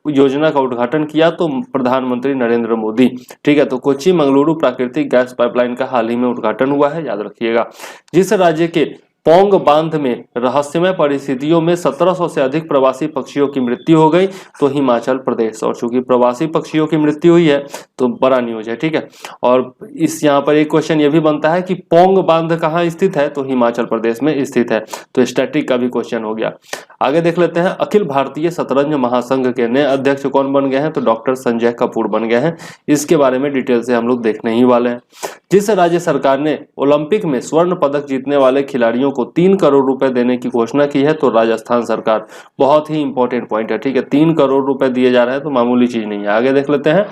योजना का उद्घाटन किया? तो प्रधानमंत्री नरेंद्र मोदी, ठीक है। तो कोच्चि मंगलुरु प्राकृतिक गैस पाइपलाइन का हाल ही में उद्घाटन हुआ है, याद रखिएगा। जिस राज्य के पोंग बांध में रहस्यमय परिस्थितियों में 1700 से अधिक प्रवासी पक्षियों की मृत्यु हो गई, तो हिमाचल प्रदेश। और चूंकि प्रवासी पक्षियों की मृत्यु हुई है तो बड़ा न्यूज है, ठीक है। और इस यहाँ पर एक क्वेश्चन ये भी बनता है कि पोंग बांध कहाँ स्थित है, तो हिमाचल प्रदेश में स्थित है, तो स्टैटिक का भी क्वेश्चन हो गया। आगे देख लेते हैं, अखिल भारतीय शतरंज महासंघ के नए अध्यक्ष कौन बन गए हैं, तो डॉक्टर संजय कपूर बन गए हैं। इसके बारे में डिटेल से हम लोग देखने ही वाले हैं। जिस राज्य सरकार ने ओलंपिक में स्वर्ण पदक जीतने वाले खिलाड़ियों को 3 करोड़ रुपए देने की घोषणा की है, तो राजस्थान सरकार। बहुत ही इंपॉर्टेंट पॉइंट है, ठीक है। 3 करोड़ रुपए दिए जा रहे हैं तो मामूली चीज नहीं है। आगे देख लेते हैं,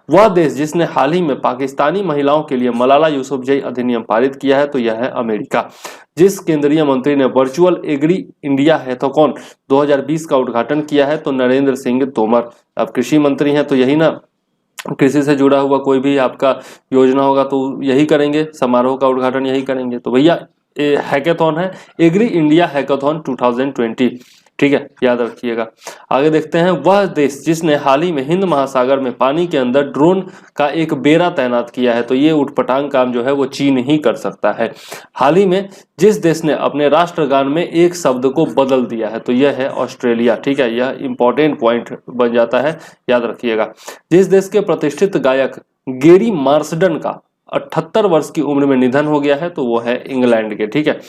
वह देश जिसने हाल ही में पाकिस्तानी महिलाओं के लिए मलाला यूसुफजई अधिनियम पारित किया है, तो यह है अमेरिका। जिस केंद्रीय मंत्री ने वर्चुअल एग्री इंडिया हैथॉन 2020 का उद्घाटन किया है, तो नरेंद्र सिंह तोमर। अब कृषि मंत्री हैं तो यही ना, कृषि से जुड़ा हुआ कोई भी आपका योजना होगा तो यही करेंगे, समारोह का उद्घाटन यही करेंगे। तो भैया हैकाथॉन है, एग्री इंडिया हैकाथॉन 2020, ठीक है, याद रखिएगा। आगे देखते हैं, वह देश जिसने हाल ही में हिंद महासागर में पानी के अंदर ड्रोन का एक बेड़ा तैनात किया है, तो ये उटपटांग काम जो है वो चीन ही कर सकता है। हाल ही में जिस देश ने अपने राष्ट्रगान में एक शब्द को बदल दिया है, तो यह है ऑस्ट्रेलिया, ठीक है। यह इंपॉर्टेंट पॉइंट बन जाता है, याद रखिएगा। जिस देश के प्रतिष्ठित गायक गेरी मार्सडन का 78 वर्ष की उम्र में निधन हो गया है, तो वो है इंग्लैंड के, ठीक है।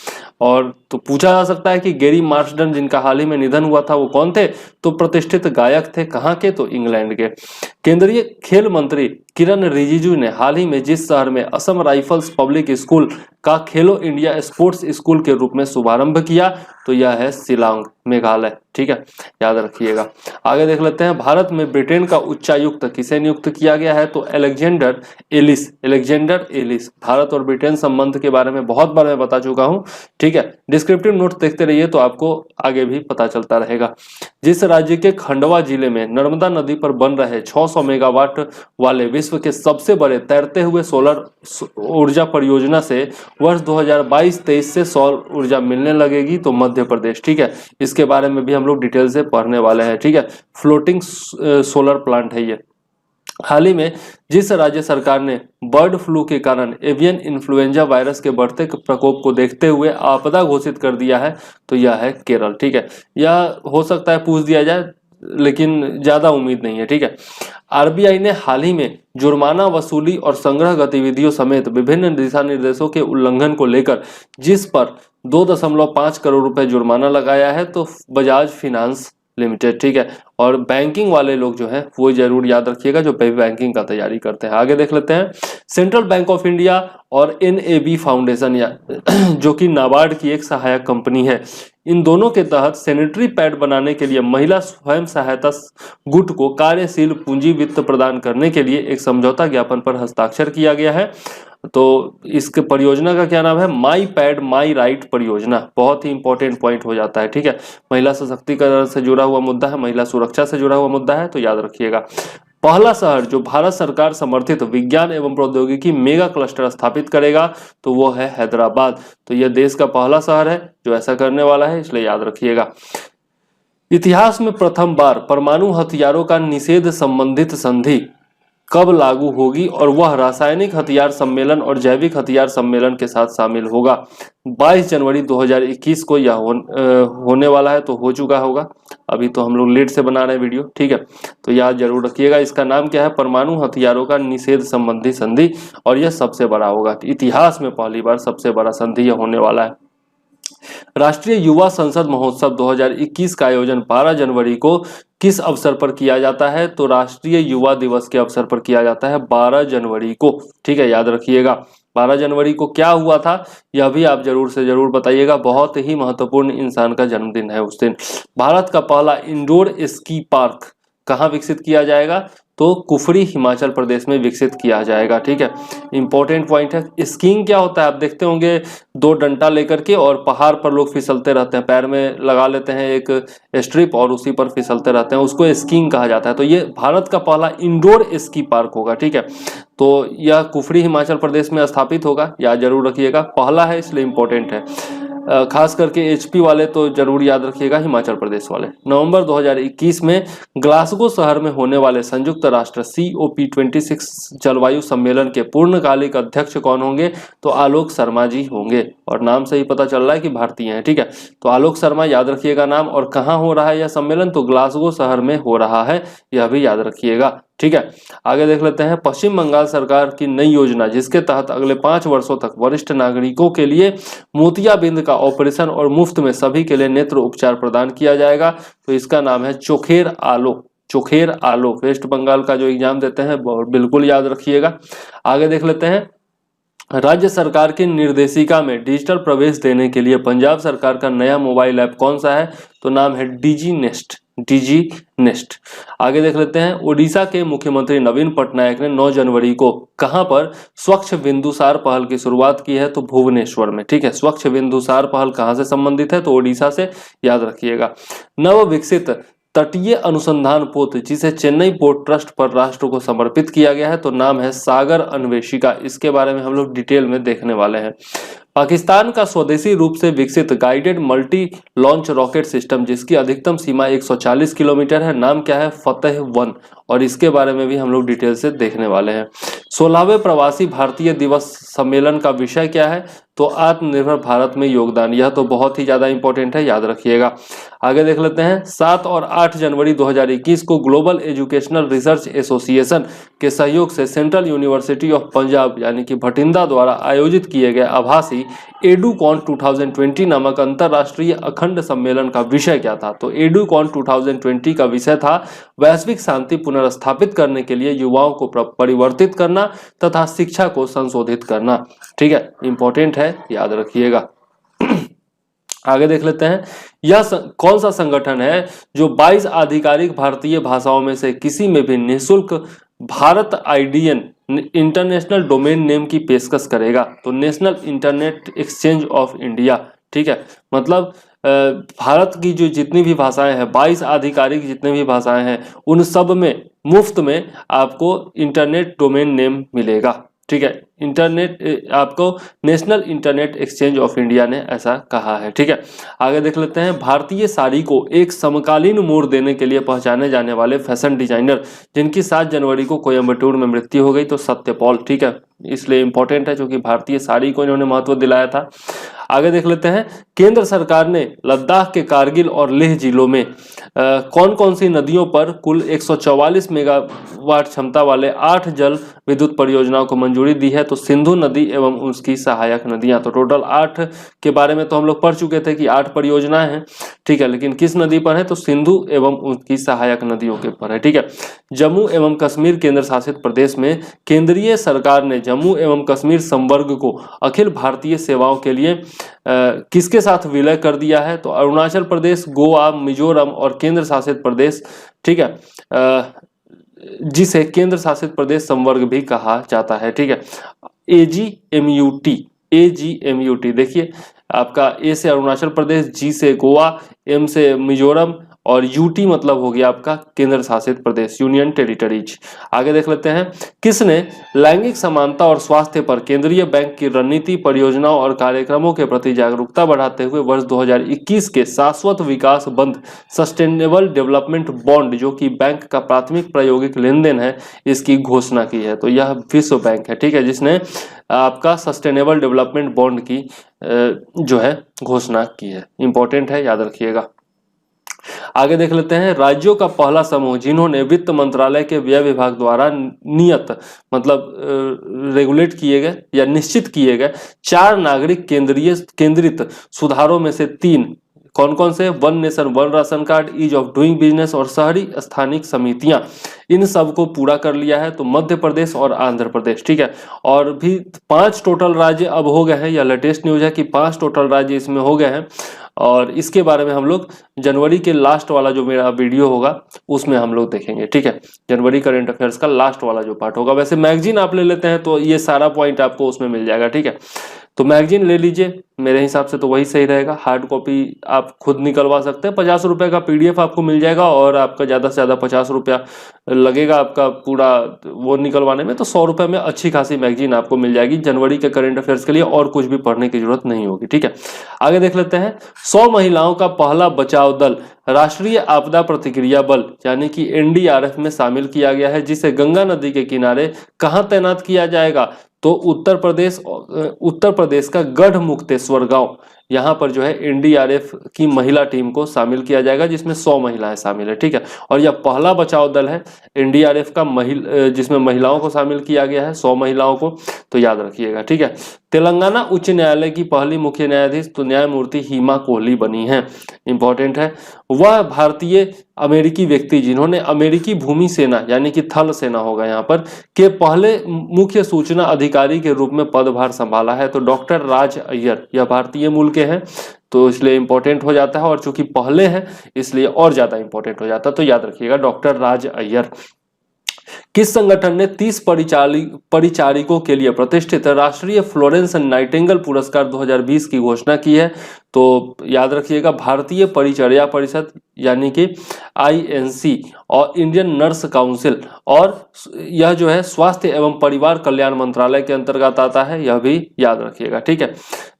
और तो पूछा जा सकता है कि गेरी मार्सडन जिनका हाल ही में निधन हुआ था वो कौन थे, तो प्रतिष्ठित गायक थे, कहाँ के, तो इंग्लैंड के। केंद्रीय खेल मंत्री किरण रिजिजू ने हाल ही में जिस शहर में असम राइफल्स पब्लिक स्कूल का खेलो इंडिया स्पोर्ट्स स्कूल के रूप में शुभारंभ किया, तो यह है शिलांग, मेघालय, ठीक है, याद रखिएगा। आगे देख लेते हैं, भारत में ब्रिटेन का उच्चायुक्त किसे नियुक्त किया गया है, तो Alexander Ellis. Alexander Ellis. Bharat और ब्रिटेन संबंध के बारे में बहुत बार मैं बता चुका हूं, ठीक है। डिस्क्रिप्टिव नोट देखते रहिए तो आपको आगे भी पता चलता रहेगा। जिस राज्य के खंडवा जिले में नर्मदा नदी पर बन रहे 600 मेगावाट वाले विश्व के सबसे बड़े तैरते हुए सोलर ऊर्जा परियोजना से वर्ष 2022-23 से सौर ऊर्जा मिलने लगेगी, तो मध्य प्रदेश, ठीक है। इसके बारे में भी हम लोग डिटेल से पढ़ने वाले हैं, ठीक है। फ्लोटिंग सोलर प्लांट है ये। हाल ही में जिस राज्य सरकार ने बर्ड फ्लू के कारण एवियन इन्फ्लुएंजा वायरस के बढ़ते प्रकोप को देखते हुए आपदा घोषित कर दिया है, तो यह है केरल, ठीक है। यह हो सकता है पूछ दिया जाए, लेकिन ज्यादा उम्मीद नहीं है, ठीक है। आरबीआई ने हाल ही में जुर्माना वसूली और संग्रह गतिविधियों समेत विभिन्न दिशा निर्देशों के उल्लंघन को लेकर जिस पर 2.5 करोड़ रुपए जुर्माना लगाया है, तो बजाज फाइनेंस लिमिटेड, ठीक है। और बैंकिंग वाले लोग जो है वो जरूर याद रखिएगा जो बैंकिंग का तैयारी करते हैं। आगे देख लेते हैं, सेंट्रल बैंक ऑफ इंडिया और NAB फाउंडेशन, या जो कि नाबार्ड की एक सहायक कंपनी है, इन दोनों के तहत सैनिटरी पैड बनाने के लिए महिला स्वयं सहायता गुट को कार्यशील पूंजी वित्त प्रदान करने के लिए एक समझौता ज्ञापन पर हस्ताक्षर किया गया है। तो इसके परियोजना का क्या नाम है, माई पैड माई राइट परियोजना। बहुत ही इंपॉर्टेंट पॉइंट हो जाता है, ठीक है। महिला सशक्तिकरण से जुड़ा हुआ मुद्दा है, महिला सुरक्षा से जुड़ा हुआ मुद्दा है, तो याद रखिएगा। पहला शहर जो भारत सरकार समर्थित विज्ञान एवं प्रौद्योगिकी मेगा क्लस्टर स्थापित करेगा, तो वो है हैदराबाद। तो यह देश का पहला शहर है जो ऐसा करने वाला है, इसलिए याद रखिएगा। इतिहास में प्रथम बार परमाणु हथियारों का निषेध संबंधित संधि कब लागू होगी, और वह रासायनिक हथियार सम्मेलन और जैविक हथियार सम्मेलन के साथ शामिल होगा। 22 जनवरी 2021 को यह होने वाला है, तो हो चुका होगा, अभी तो हम लोग लेट से बना रहे हैं वीडियो, ठीक है। तो याद जरूर रखिएगा, इसका नाम क्या है, परमाणु हथियारों का निषेध संबंधी संधि, और यह सबसे बड़ा होगा। इतिहास में पहली बार सबसे बड़ा संधि यह होने वाला है। राष्ट्रीय युवा संसद महोत्सव 2021 का आयोजन 12 जनवरी को किस अवसर पर किया जाता है, तो राष्ट्रीय युवा दिवस के अवसर पर किया जाता है 12 जनवरी को, ठीक है, याद रखिएगा। 12 जनवरी को क्या हुआ था यह भी आप जरूर से जरूर बताइएगा, बहुत ही महत्वपूर्ण इंसान का जन्मदिन है उस दिन। भारत का पहला इंडोर स्की पार्क कहाँ विकसित किया जाएगा, तो कुफरी हिमाचल प्रदेश में विकसित किया जाएगा, ठीक है। इंपॉर्टेंट पॉइंट है। स्कीइंग क्या होता है, आप देखते होंगे 2 डंडा लेकर के और पहाड़ पर लोग फिसलते रहते हैं, पैर में लगा लेते हैं एक स्ट्रिप और उसी पर फिसलते रहते हैं, उसको स्कीइंग कहा जाता है। तो ये भारत का पहला इंडोर स्की पार्क होगा, ठीक है। तो यह कुफरी हिमाचल प्रदेश में स्थापित होगा, याद जरूर रखिएगा, पहला है इसलिए इंपॉर्टेंट है। खास करके HP वाले तो जरूर याद रखिएगा, हिमाचल प्रदेश वाले। नवंबर 2021 में ग्लासगो शहर में होने वाले संयुक्त राष्ट्र COP26 जलवायु सम्मेलन के पूर्णकालिक अध्यक्ष कौन होंगे, तो आलोक शर्मा जी होंगे। और नाम से ही पता चल रहा है कि भारतीय हैं, ठीक है। तो आलोक शर्मा याद रखिएगा नाम। और कहाँ हो रहा है यह सम्मेलन, तो ग्लासगो शहर में हो रहा है, यह भी याद रखिएगा, ठीक है। आगे देख लेते हैं पश्चिम बंगाल सरकार की नई योजना जिसके तहत अगले 5 वर्षों तक वरिष्ठ नागरिकों के लिए मोतियाबिंद का ऑपरेशन और मुफ्त में सभी के लिए नेत्र उपचार प्रदान किया जाएगा। तो इसका नाम है चोखेर आलो। चोखेर आलो वेस्ट बंगाल का जो एग्जाम देते हैं बिल्कुल याद रखिएगा। आगे देख लेते हैं राज्य सरकार की निर्देशिका में डिजिटल प्रवेश देने के लिए पंजाब सरकार का नया मोबाइल ऐप कौन सा है, तो नाम है डिजी नेस्ट। डिजी नेस्ट। आगे देख लेते हैं ओडिशा के मुख्यमंत्री नवीन पटनायक ने 9 जनवरी को कहां पर स्वच्छ बिंदुसार पहल की शुरुआत की है, तो भुवनेश्वर में, ठीक है। स्वच्छ बिंदुसार पहल कहां से संबंधित है, तो ओडिशा से, याद रखिएगा। नव विकसित तटीय अनुसंधान पोत जिसे चेन्नई पोर्ट ट्रस्ट पर राष्ट्र को समर्पित किया गया है, तो नाम है सागर अन्वेषिका। इसके बारे में हम लोग डिटेल में देखने वाले हैं। पाकिस्तान का स्वदेशी रूप से विकसित guided multi launch rocket system जिसकी अधिकतम सीमा 140 किलोमीटर है, नाम क्या है, फतेह 1। और इसके बारे में भी हम लोग डिटेल से देखने वाले हैं। 16वें प्रवासी भारतीय दिवस सम्मेलन का विषय क्या है, तो आत्मनिर्भर भारत में योगदान। यह तो बहुत ही ज्यादा इंपॉर्टेंट है, याद रखिएगा। आगे देख लेते हैं 7 और 8 जनवरी 2021 को ग्लोबल एजुकेशनल रिसर्च एसोसिएशन के सहयोग से सेंट्रल यूनिवर्सिटी ऑफ पंजाब यानी कि भटिंडा द्वारा आयोजित किए गए आभासी एडुकॉन 2020 नामक अंतरराष्ट्रीय अखंड सम्मेलन का विषय क्या था, तो एडुकॉन 2020 का विषय था वैश्विक शांति पुनर्स्थापित करने के लिए युवाओं को परिवर्तित करना तथा शिक्षा को संशोधित करना, ठीक है। इंपॉर्टेंट है, याद रखिएगा। आगे देख लेते हैं यह कौन सा संगठन है जो 22 आधिकारिक भारतीय भाषाओं में से किसी में भी निःशुल्क भारत आईडीएन इंटरनेशनल डोमेन नेम की पेशकश करेगा, तो national internet exchange of India, ठीक है। मतलब भारत की जो जितनी भी भाषाएं हैं, 22 आधिकारिक जितने भी भाषाएं हैं, उन सब में मुफ्त में आपको इंटरनेट डोमेन नेम मिलेगा, ठीक है। इंटरनेट आपको national internet exchange of India ने ऐसा कहा है, ठीक है। आगे देख लेते हैं भारतीय साड़ी को एक समकालीन मोड़ देने के लिए पहचाने जाने वाले फैशन डिजाइनर जिनकी 7 जनवरी को कोयम्बटूर में मृत्यु हो गई, तो सत्यपाल, ठीक है। इसलिए इंपॉर्टेंट है क्योंकि भारतीय साड़ी को इन्होंने महत्व दिलाया था। आगे देख लेते हैं केंद्र सरकार ने लद्दाख के कारगिल और लेह जिलों में कौन कौन सी नदियों पर कुल 144 मेगावाट क्षमता वाले 8 जल विद्युत परियोजनाओं को मंजूरी दी है, तो सिंधु नदी एवं उसकी सहायक नदियां। तो टोटल 8 के बारे में तो हम लोग पढ़ चुके थे कि 8 परियोजनाएं हैं, ठीक है। लेकिन किस नदी पर है, तो सिंधु एवं उसकी सहायक नदियों के ऊपर है, ठीक है। जम्मू एवं कश्मीर केंद्र शासित प्रदेश में केंद्रीय सरकार ने जम्मू एवं कश्मीर संवर्ग को अखिल भारतीय सेवाओं के लिए किसके साथ विलय कर दिया है, तो अरुणाचल प्रदेश, गोवा, मिजोरम और केंद्र शासित प्रदेश, ठीक है, जिसे केंद्र शासित प्रदेश संवर्ग भी कहा जाता है, ठीक है। AGMUT, AGMUT देखिए आपका ए से अरुणाचल प्रदेश, जी से गोवा, एम से मिजोरम और यूटी मतलब हो गया आपका केंद्र शासित प्रदेश, यूनियन टेरिटरीज। आगे देख लेते हैं किसने लैंगिक समानता और स्वास्थ्य पर केंद्रीय बैंक की रणनीति, परियोजनाओं और कार्यक्रमों के प्रति जागरूकता बढ़ाते हुए वर्ष 2021 के शाश्वत विकास बंध सस्टेनेबल डेवलपमेंट बॉन्ड जो कि बैंक का प्राथमिक प्रायोगिक लेन देन है, इसकी घोषणा की है, तो यह विश्व बैंक है, ठीक है, जिसने आपका सस्टेनेबल डेवलपमेंट बॉन्ड की जो है घोषणा की है। इंपॉर्टेंट है, याद रखिएगा। आगे देख लेते हैं राज्यों का पहला समूह जिन्होंने वित्त मंत्रालय के व्यय विभाग द्वारा नियत मतलब रेगुलेट किए गए या निश्चित किए गए 4 नागरिक केंद्रित सुधारों में से 3 कौन कौन से, one nation one ration card, ease of doing business और शहरी स्थानिक समितियां, इन सब को पूरा कर लिया है, तो मध्य प्रदेश और आंध्र प्रदेश, ठीक है। और भी 5 टोटल राज्य अब हो गए हैं, यह लेटेस्ट न्यूज है कि 5 टोटल राज्य इसमें हो गए हैं, और इसके बारे में हम लोग जनवरी के लास्ट वाला जो मेरा वीडियो होगा उसमें हम लोग देखेंगे, ठीक है। जनवरी करंट अफेयर्स का लास्ट वाला जो पार्ट होगा, वैसे मैगजीन आप ले लेते हैं तो ये सारा पॉइंट आपको उसमें मिल जाएगा, ठीक है। तो मैगजीन ले लीजिए, मेरे हिसाब से तो वही सही रहेगा। हार्ड कॉपी आप खुद निकलवा सकते हैं, 50 रुपए का PDF आपको मिल जाएगा और आपका ज़्यादा से ज़्यादा 50 रुपया लगेगा आपका पूरा वो निकलवाने में, तो 100 रुपए में अच्छी खासी मैगजीन आपको मिल जाएगी जनवरी के करंट अफेयर्स के लिए, और कुछ भी पढ़ने की जरूरत नहीं होगी, ठीक है। आगे देख लेते हैं 100 महिलाओं का पहला बचाव दल राष्ट्रीय आपदा प्रतिक्रिया बल यानी कि NDRF में शामिल किया गया है, जिसे गंगा नदी के किनारे कहां तैनात किया जाएगा, तो उत्तर प्रदेश का गढ़मुक्तेश्वर गांव, यहाँ पर जो है एनडीआरएफ की महिला टीम को शामिल किया जाएगा, जिसमें 100 महिलाएं शामिल है, ठीक है। और यह पहला बचाव दल है एनडीआरएफ का जिसमें महिलाओं को शामिल किया गया है, 100 महिलाओं को, तो याद रखिएगा, ठीक है। तेलंगाना उच्च न्यायालय की पहली मुख्य न्यायाधीश तो न्यायमूर्ति हिमा कोहली बनी है, इंपॉर्टेंट है। वह भारतीय अमेरिकी व्यक्ति जिन्होंने अमेरिकी भूमि सेना यानी कि थल सेना होगा यहाँ पर के पहले मुख्य सूचना अधिकारी के रूप में पदभार संभाला है, तो डॉक्टर राज अय्यर, यह भारतीय मूल के हैं, तो इसलिए इंपॉर्टेंट हो जाता है, और चूंकि पहले हैं इसलिए और ज्यादा इंपॉर्टेंट हो जाता है, तो याद रखिएगा डॉक्टर राज अय्यर। किस संगठन ने 30 परिचारिकों के लिए प्रतिष्ठित राष्ट्रीय फ्लोरेंस नाइटिंगेल पुरस्कार 2020 की घोषणा की है? तो याद रखिएगा भारतीय परिचर्या परिषद यानी कि INC और इंडियन नर्स काउंसिल, और यह जो है स्वास्थ्य एवं परिवार कल्याण मंत्रालय के अंतर्गत आता है, यह भी याद रखिएगा, ठीक है।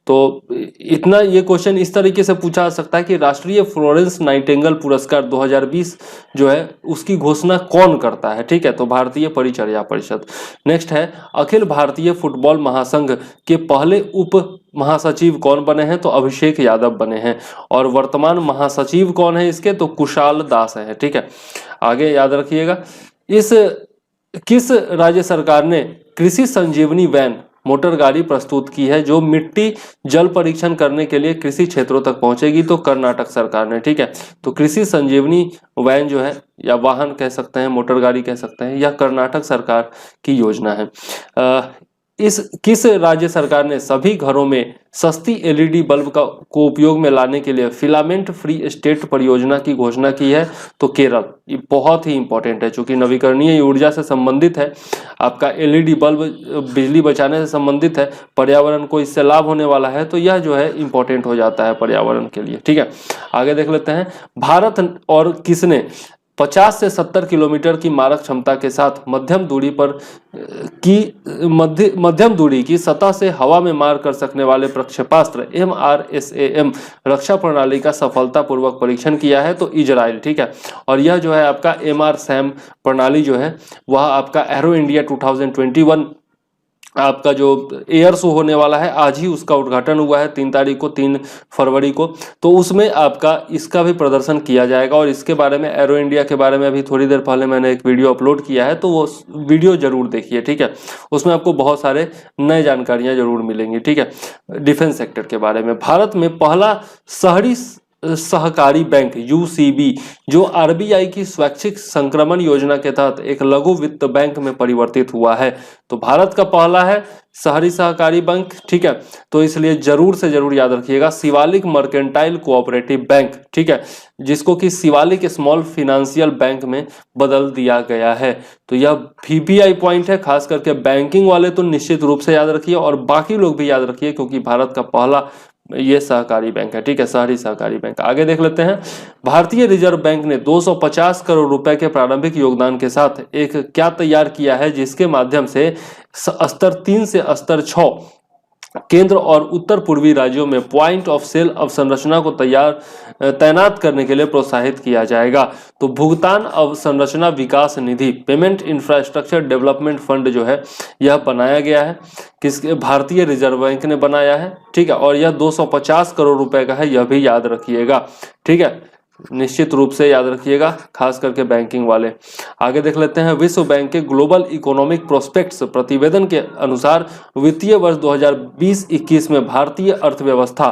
तो इतना, ये क्वेश्चन इस तरीके से पूछा जा सकता है कि राष्ट्रीय फ्लोरेंस नाइटिंगेल पुरस्कार 2020 जो है उसकी घोषणा कौन करता है, ठीक है, तो भारतीय परिचर्या परिषद। नेक्स्ट है अखिल भारतीय फुटबॉल महासंघ के पहले उप महासचिव कौन बने हैं? तो अभिषेक यादव बने हैं। और वर्तमान महासचिव कौन है इसके? तो कुशाल दास है, ठीक है। आगे याद रखिएगा, किस राज्य सरकार ने कृषि संजीवनी वैन मोटर गाड़ी प्रस्तुत की है जो मिट्टी जल परीक्षण करने के लिए कृषि क्षेत्रों तक पहुंचेगी? तो कर्नाटक सरकार ने, ठीक है। तो कृषि संजीवनी वैन जो है, या वाहन कह सकते हैं, मोटर गाड़ी कह सकते हैं, यह कर्नाटक सरकार की योजना है। किस राज्य सरकार ने सभी घरों में सस्ती LED बल्ब को उपयोग में लाने के लिए फिलामेंट फ्री स्टेट परियोजना की घोषणा की है? तो केरल। ये बहुत ही इंपॉर्टेंट है, चूंकि नवीकरणीय ऊर्जा से संबंधित है, आपका LED बल्ब बिजली बचाने से संबंधित है, पर्यावरण को इससे लाभ होने वाला है, तो यह जो है इंपॉर्टेंट हो जाता है पर्यावरण के लिए, ठीक है। आगे देख लेते हैं, भारत और किसने 50 से 70 किलोमीटर की मारक क्षमता के साथ मध्यम दूरी की सतह से हवा में मार कर सकने वाले प्रक्षेपास्त्र MRSAM रक्षा प्रणाली का सफलतापूर्वक परीक्षण किया है? तो इजराइल, ठीक है। और यह जो है आपका MRSAM प्रणाली जो है वह आपका एरो इंडिया 2021 आपका जो एयर शो होने वाला है, आज ही उसका उद्घाटन हुआ है 3 फरवरी को, तो उसमें आपका इसका भी प्रदर्शन किया जाएगा। और इसके बारे में, एरो इंडिया के बारे में अभी थोड़ी देर पहले मैंने एक वीडियो अपलोड किया है, तो वो वीडियो जरूर देखिए, ठीक है। उसमें आपको बहुत सारे नए जानकारियां जरूर मिलेंगी, ठीक है, डिफेंस सेक्टर के बारे में। भारत में पहला शहरी सहकारी बैंक UCB जो RBI की स्वैच्छिक संक्रमण योजना के तहत एक लघु वित्त बैंक में परिवर्तित हुआ है, तो भारत का पहला है शहरी सहकारी बैंक, ठीक है। तो इसलिए जरूर से जरूर याद रखिएगा शिवालिक मर्केंटाइल कोऑपरेटिव बैंक, ठीक है, जिसको कि शिवालिक स्मॉल फाइनेंशियल बैंक में बदल दिया गया है। तो यह VPI पॉइंट है, खास करके बैंकिंग वाले तो निश्चित रूप से याद रखिए, और बाकी लोग भी याद रखिए, क्योंकि भारत का पहला ये सहकारी बैंक है, ठीक है, शहरी सहकारी बैंक। आगे देख लेते हैं, भारतीय रिजर्व बैंक ने 250 करोड़ रुपए के प्रारंभिक योगदान के साथ एक क्या तैयार किया है जिसके माध्यम से स्तर 3 से स्तर 6 केंद्र और उत्तर पूर्वी राज्यों में पॉइंट ऑफ सेल अवसंरचना को तैनात करने के लिए प्रोत्साहित किया जाएगा? तो भुगतान अवसंरचना विकास निधि, पेमेंट इंफ्रास्ट्रक्चर डेवलपमेंट फंड जो है यह बनाया गया है, किसके? भारतीय रिजर्व बैंक ने बनाया है, ठीक है। और यह 250 करोड़ रुपए का है, यह भी याद रखिएगा, ठीक है, निश्चित रूप से याद रखिएगा, खास करके बैंकिंग वाले। आगे देख लेते हैं, विश्व बैंक के ग्लोबल इकोनॉमिक प्रोस्पेक्ट्स प्रतिवेदन के अनुसार वित्तीय वर्ष 2020-21 में भारतीय अर्थव्यवस्था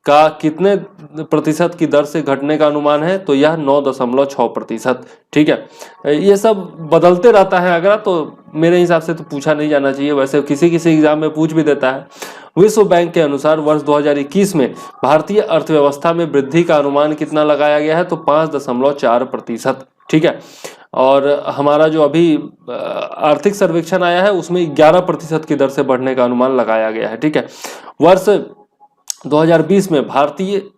का कितने प्रतिशत की दर से घटने का अनुमान है? तो यह 9.6%, ठीक है। ये सब बदलते रहता है, अगर तो मेरे हिसाब से तो पूछा नहीं जाना चाहिए, वैसे किसी किसी एग्जाम में पूछ भी देता है। विश्व बैंक के अनुसार वर्ष 2021 में भारतीय अर्थव्यवस्था में वृद्धि का अनुमान कितना लगाया गया है? तो 5.4%, ठीक है। और हमारा जो अभी आर्थिक सर्वेक्षण आया है उसमें 11% की दर से बढ़ने का अनुमान लगाया गया है, ठीक है। वर्ष 2020 में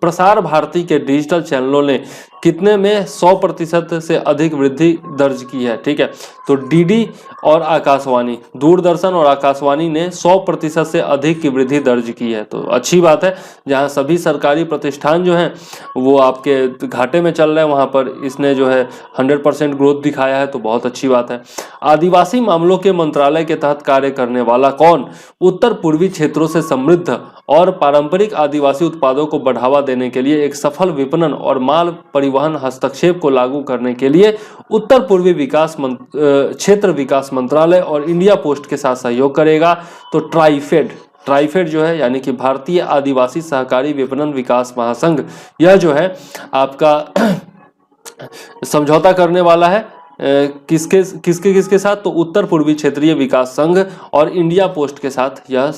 प्रसार भारती के डिजिटल चैनलों ने कितने में 100% से अधिक वृद्धि दर्ज की है। ठीक है, तो डीडी और आकाशवाणी, दूरदर्शन और आकाशवाणी ने 100% से अधिक की वृद्धि दर्ज की है। तो अच्छी बात है, जहां सभी सरकारी प्रतिष्ठान जो हैं वो आपके घाटे में चल रहे हैं वहां पर इसने जो है 100% ग्रोथ दिखाया है, तो बहुत अच्छी बात है। आदिवासी मामलों के मंत्रालय के तहत कार्य करने वाला कौन? उत्तर पूर्वी क्षेत्रों से समृद्ध और पारंपरिक आदिवासी उत्पादों को बढ़ावा देने के लिए एक सफल विपणन और माल परिवहन हस्तक्षेप को लागू करने के लिए उत्तर पूर्वी क्षेत्र विकास मंत्रालय और इंडिया पोस्ट के साथ सहयोग करेगा। तो ट्राइफेड जो है यानी कि भारतीय आदिवासी सहकारी विपणन विकास महासंघ, यह जो है आपका समझौता करने वाला है किसके साथ? तो उत्तर पूर्वी क्षेत्रीय विकास संघ और इंडिया पोस्ट के साथ यह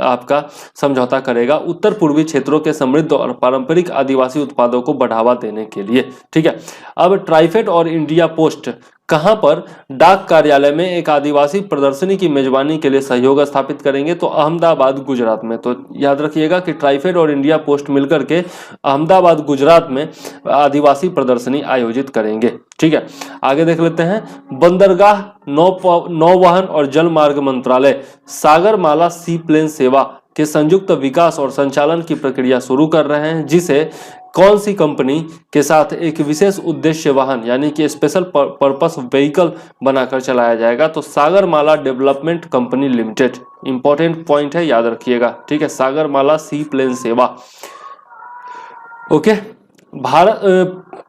आपका समझौता करेगा उत्तर पूर्वी क्षेत्रों के समृद्ध और पारंपरिक आदिवासी उत्पादों को बढ़ावा देने के लिए। ठीक है, अब ट्राइफेड और इंडिया पोस्ट कहां पर डाक कार्यालय में एक आदिवासी प्रदर्शनी की मेजबानी के लिए सहयोग स्थापित करेंगे? तो अहमदाबाद गुजरात में। तो याद रखिएगा कि ट्राइफेड और इंडिया पोस्ट मिलकर के अहमदाबाद गुजरात में आदिवासी प्रदर्शनी आयोजित करेंगे। ठीक है, आगे देख लेते हैं। बंदरगाह, नौवहन और जल मार्ग मंत्रालय सागरमाला सी प्लेन सेवा के संयुक्त विकास और संचालन की प्रक्रिया शुरू कर रहे हैं, जिसे कौन सी कंपनी के साथ एक विशेष उद्देश्य वाहन यानी कि स्पेशल पर्पस व्हीकल बनाकर चलाया जाएगा? तो Sagarmala development company limited. Important point है, याद रखिएगा। ठीक है, सागरमाला सी प्लेन सेवा। ओके, भारत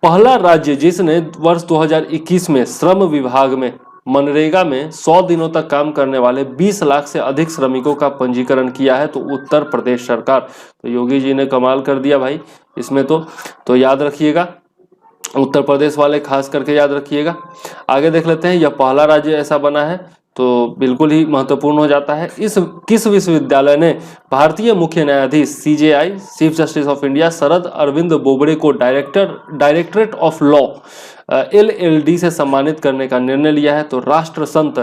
पहला राज्य जिसने वर्ष 2021 में श्रम विभाग में मनरेगा में 100 दिनों तक काम करने वाले 20 लाख से अधिक श्रमिकों का पंजीकरण किया है, तो उत्तर प्रदेश सरकार। तो योगी जी ने कमाल कर दिया भाई इसमें। तो याद रखिएगा, उत्तर प्रदेश वाले खास करके याद रखिएगा। आगे देख लेते हैं, यह पहला राज्य ऐसा बना है, तो बिल्कुल ही महत्वपूर्ण हो जाता है। किस विश्वविद्यालय ने भारतीय मुख्य न्यायाधीश CJI chief justice of India Sharad Arvind Bobde को डायरेक्टरेट ऑफ लॉ LLD से सम्मानित करने का निर्णय लिया है? तो राष्ट्र संत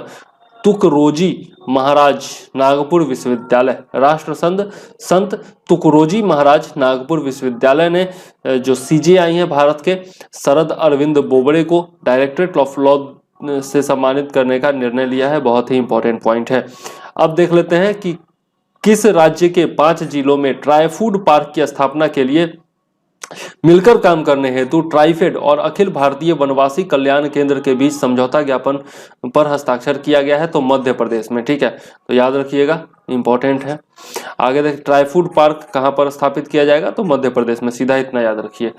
तुकरोजी महाराज नागपुर विश्वविद्यालय। राष्ट्र संत तुकरोजी महाराज नागपुर विश्वविद्यालय ने जो CJI है भारत के, शरद अरविंद बोबड़े को डायरेक्टरेट ऑफ लॉ से सम्मानित करने का निर्णय लिया है। बहुत ही इंपॉर्टेंट पॉइंट है। अब देख लेते हैं कि किस राज्य के 5 जिलों में ट्राई फूड पार्क की स्थापना के लिए मिलकर काम करने हेतु ट्राइफेड और अखिल भारतीय वनवासी कल्याण केंद्र के बीच समझौता ज्ञापन पर हस्ताक्षर किया गया है? तो मध्य प्रदेश में। ठीक है, तो याद रखिएगा, इंपॉर्टेंट है। आगे देख, ट्राई फूड पार्क कहां पर स्थापित किया जाएगा? तो मध्य प्रदेश में। सीधा इतना याद रखिए।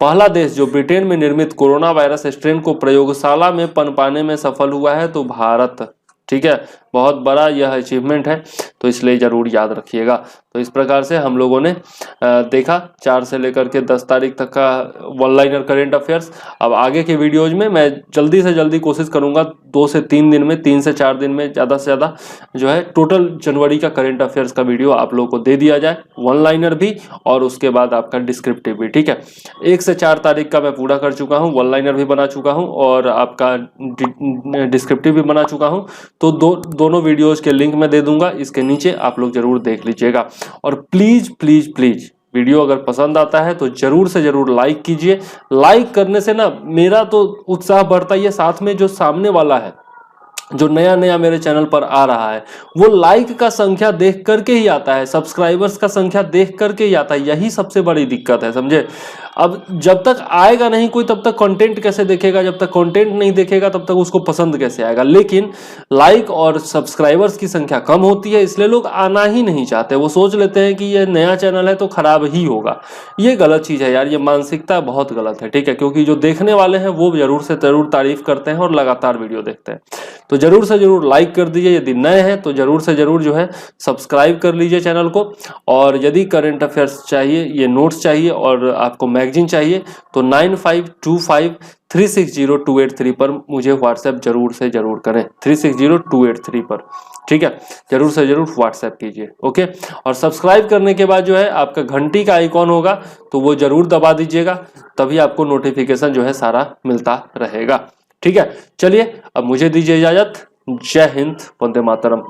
पहला देश जो ब्रिटेन में निर्मित कोरोना वायरस स्ट्रेन को प्रयोगशाला में पनपाने में सफल हुआ है? तो भारत। ठीक है, बहुत बड़ा यह अचीवमेंट है, तो इसलिए जरूर याद रखिएगा। तो इस प्रकार से हम लोगों ने देखा 4 से लेकर के 10 तारीख तक का वन लाइनर करेंट अफेयर्स। अब आगे के वीडियोज में मैं जल्दी से जल्दी कोशिश करूंगा 2 से 3 दिन में, 3 से 4 दिन में ज़्यादा से ज़्यादा जो है टोटल जनवरी का करेंट अफेयर्स का वीडियो आप लोगों को दे दिया जाए, वन लाइनर भी और उसके बाद आपका डिस्क्रिप्टिव भी। ठीक है, 1 से 4 तारीख का मैं पूरा कर चुका हूँ, वन लाइनर भी बना चुका हूँ और आपका डिस्क्रिप्टिव भी बना चुका हूँ। तो दोनों वीडियोज के लिंक मैं दे दूंगा, इसके नीचे आप लोग जरूर देख लीजिएगा। और प्लीज प्लीज प्लीज वीडियो अगर पसंद आता है तो जरूर से जरूर लाइक कीजिए। लाइक करने से ना मेरा तो उत्साह बढ़ता ही है, साथ में जो सामने वाला है जो नया नया मेरे चैनल पर आ रहा है वो लाइक का संख्या देख करके ही आता है, सब्सक्राइबर्स का संख्या देख करके ही आता है। यही सबसे बड़ी दिक्कत है, समझे। अब जब तक आएगा नहीं कोई तब तक कंटेंट कैसे देखेगा, जब तक कंटेंट नहीं देखेगा तब तक उसको पसंद कैसे आएगा। लेकिन लाइक और सब्सक्राइबर्स की संख्या कम होती है, इसलिए लोग आना ही नहीं चाहते। वो सोच लेते हैं कि ये नया चैनल है तो खराब ही होगा। ये गलत चीज़ है यार, ये मानसिकता बहुत गलत है। ठीक है, क्योंकि जो देखने वाले हैं वो जरूर से जरूर तारीफ करते हैं और लगातार वीडियो देखते हैं। तो जरूर से जरूर लाइक कर दीजिए, यदि नए हैं तो जरूर से जरूर जो है सब्सक्राइब कर लीजिए चैनल को। और यदि करंट अफेयर्स चाहिए, ये नोट्स चाहिए और आपको मैगजीन चाहिए तो 9525360283 पर मुझे व्हाट्सएप जरूर से जरूर करें, 360283 पर। ठीक है, जरूर से जरूर व्हाट्सएप कीजिए। ओके, और सब्सक्राइब करने के बाद जो है आपका घंटी का आइकॉन होगा तो वो जरूर दबा दीजिएगा, तभी आपको नोटिफिकेशन जो है सारा मिलता रहेगा। ठीक है, चलिए अब मुझे दीजिए इजाजत। जय हिंद, वंदे मातरम।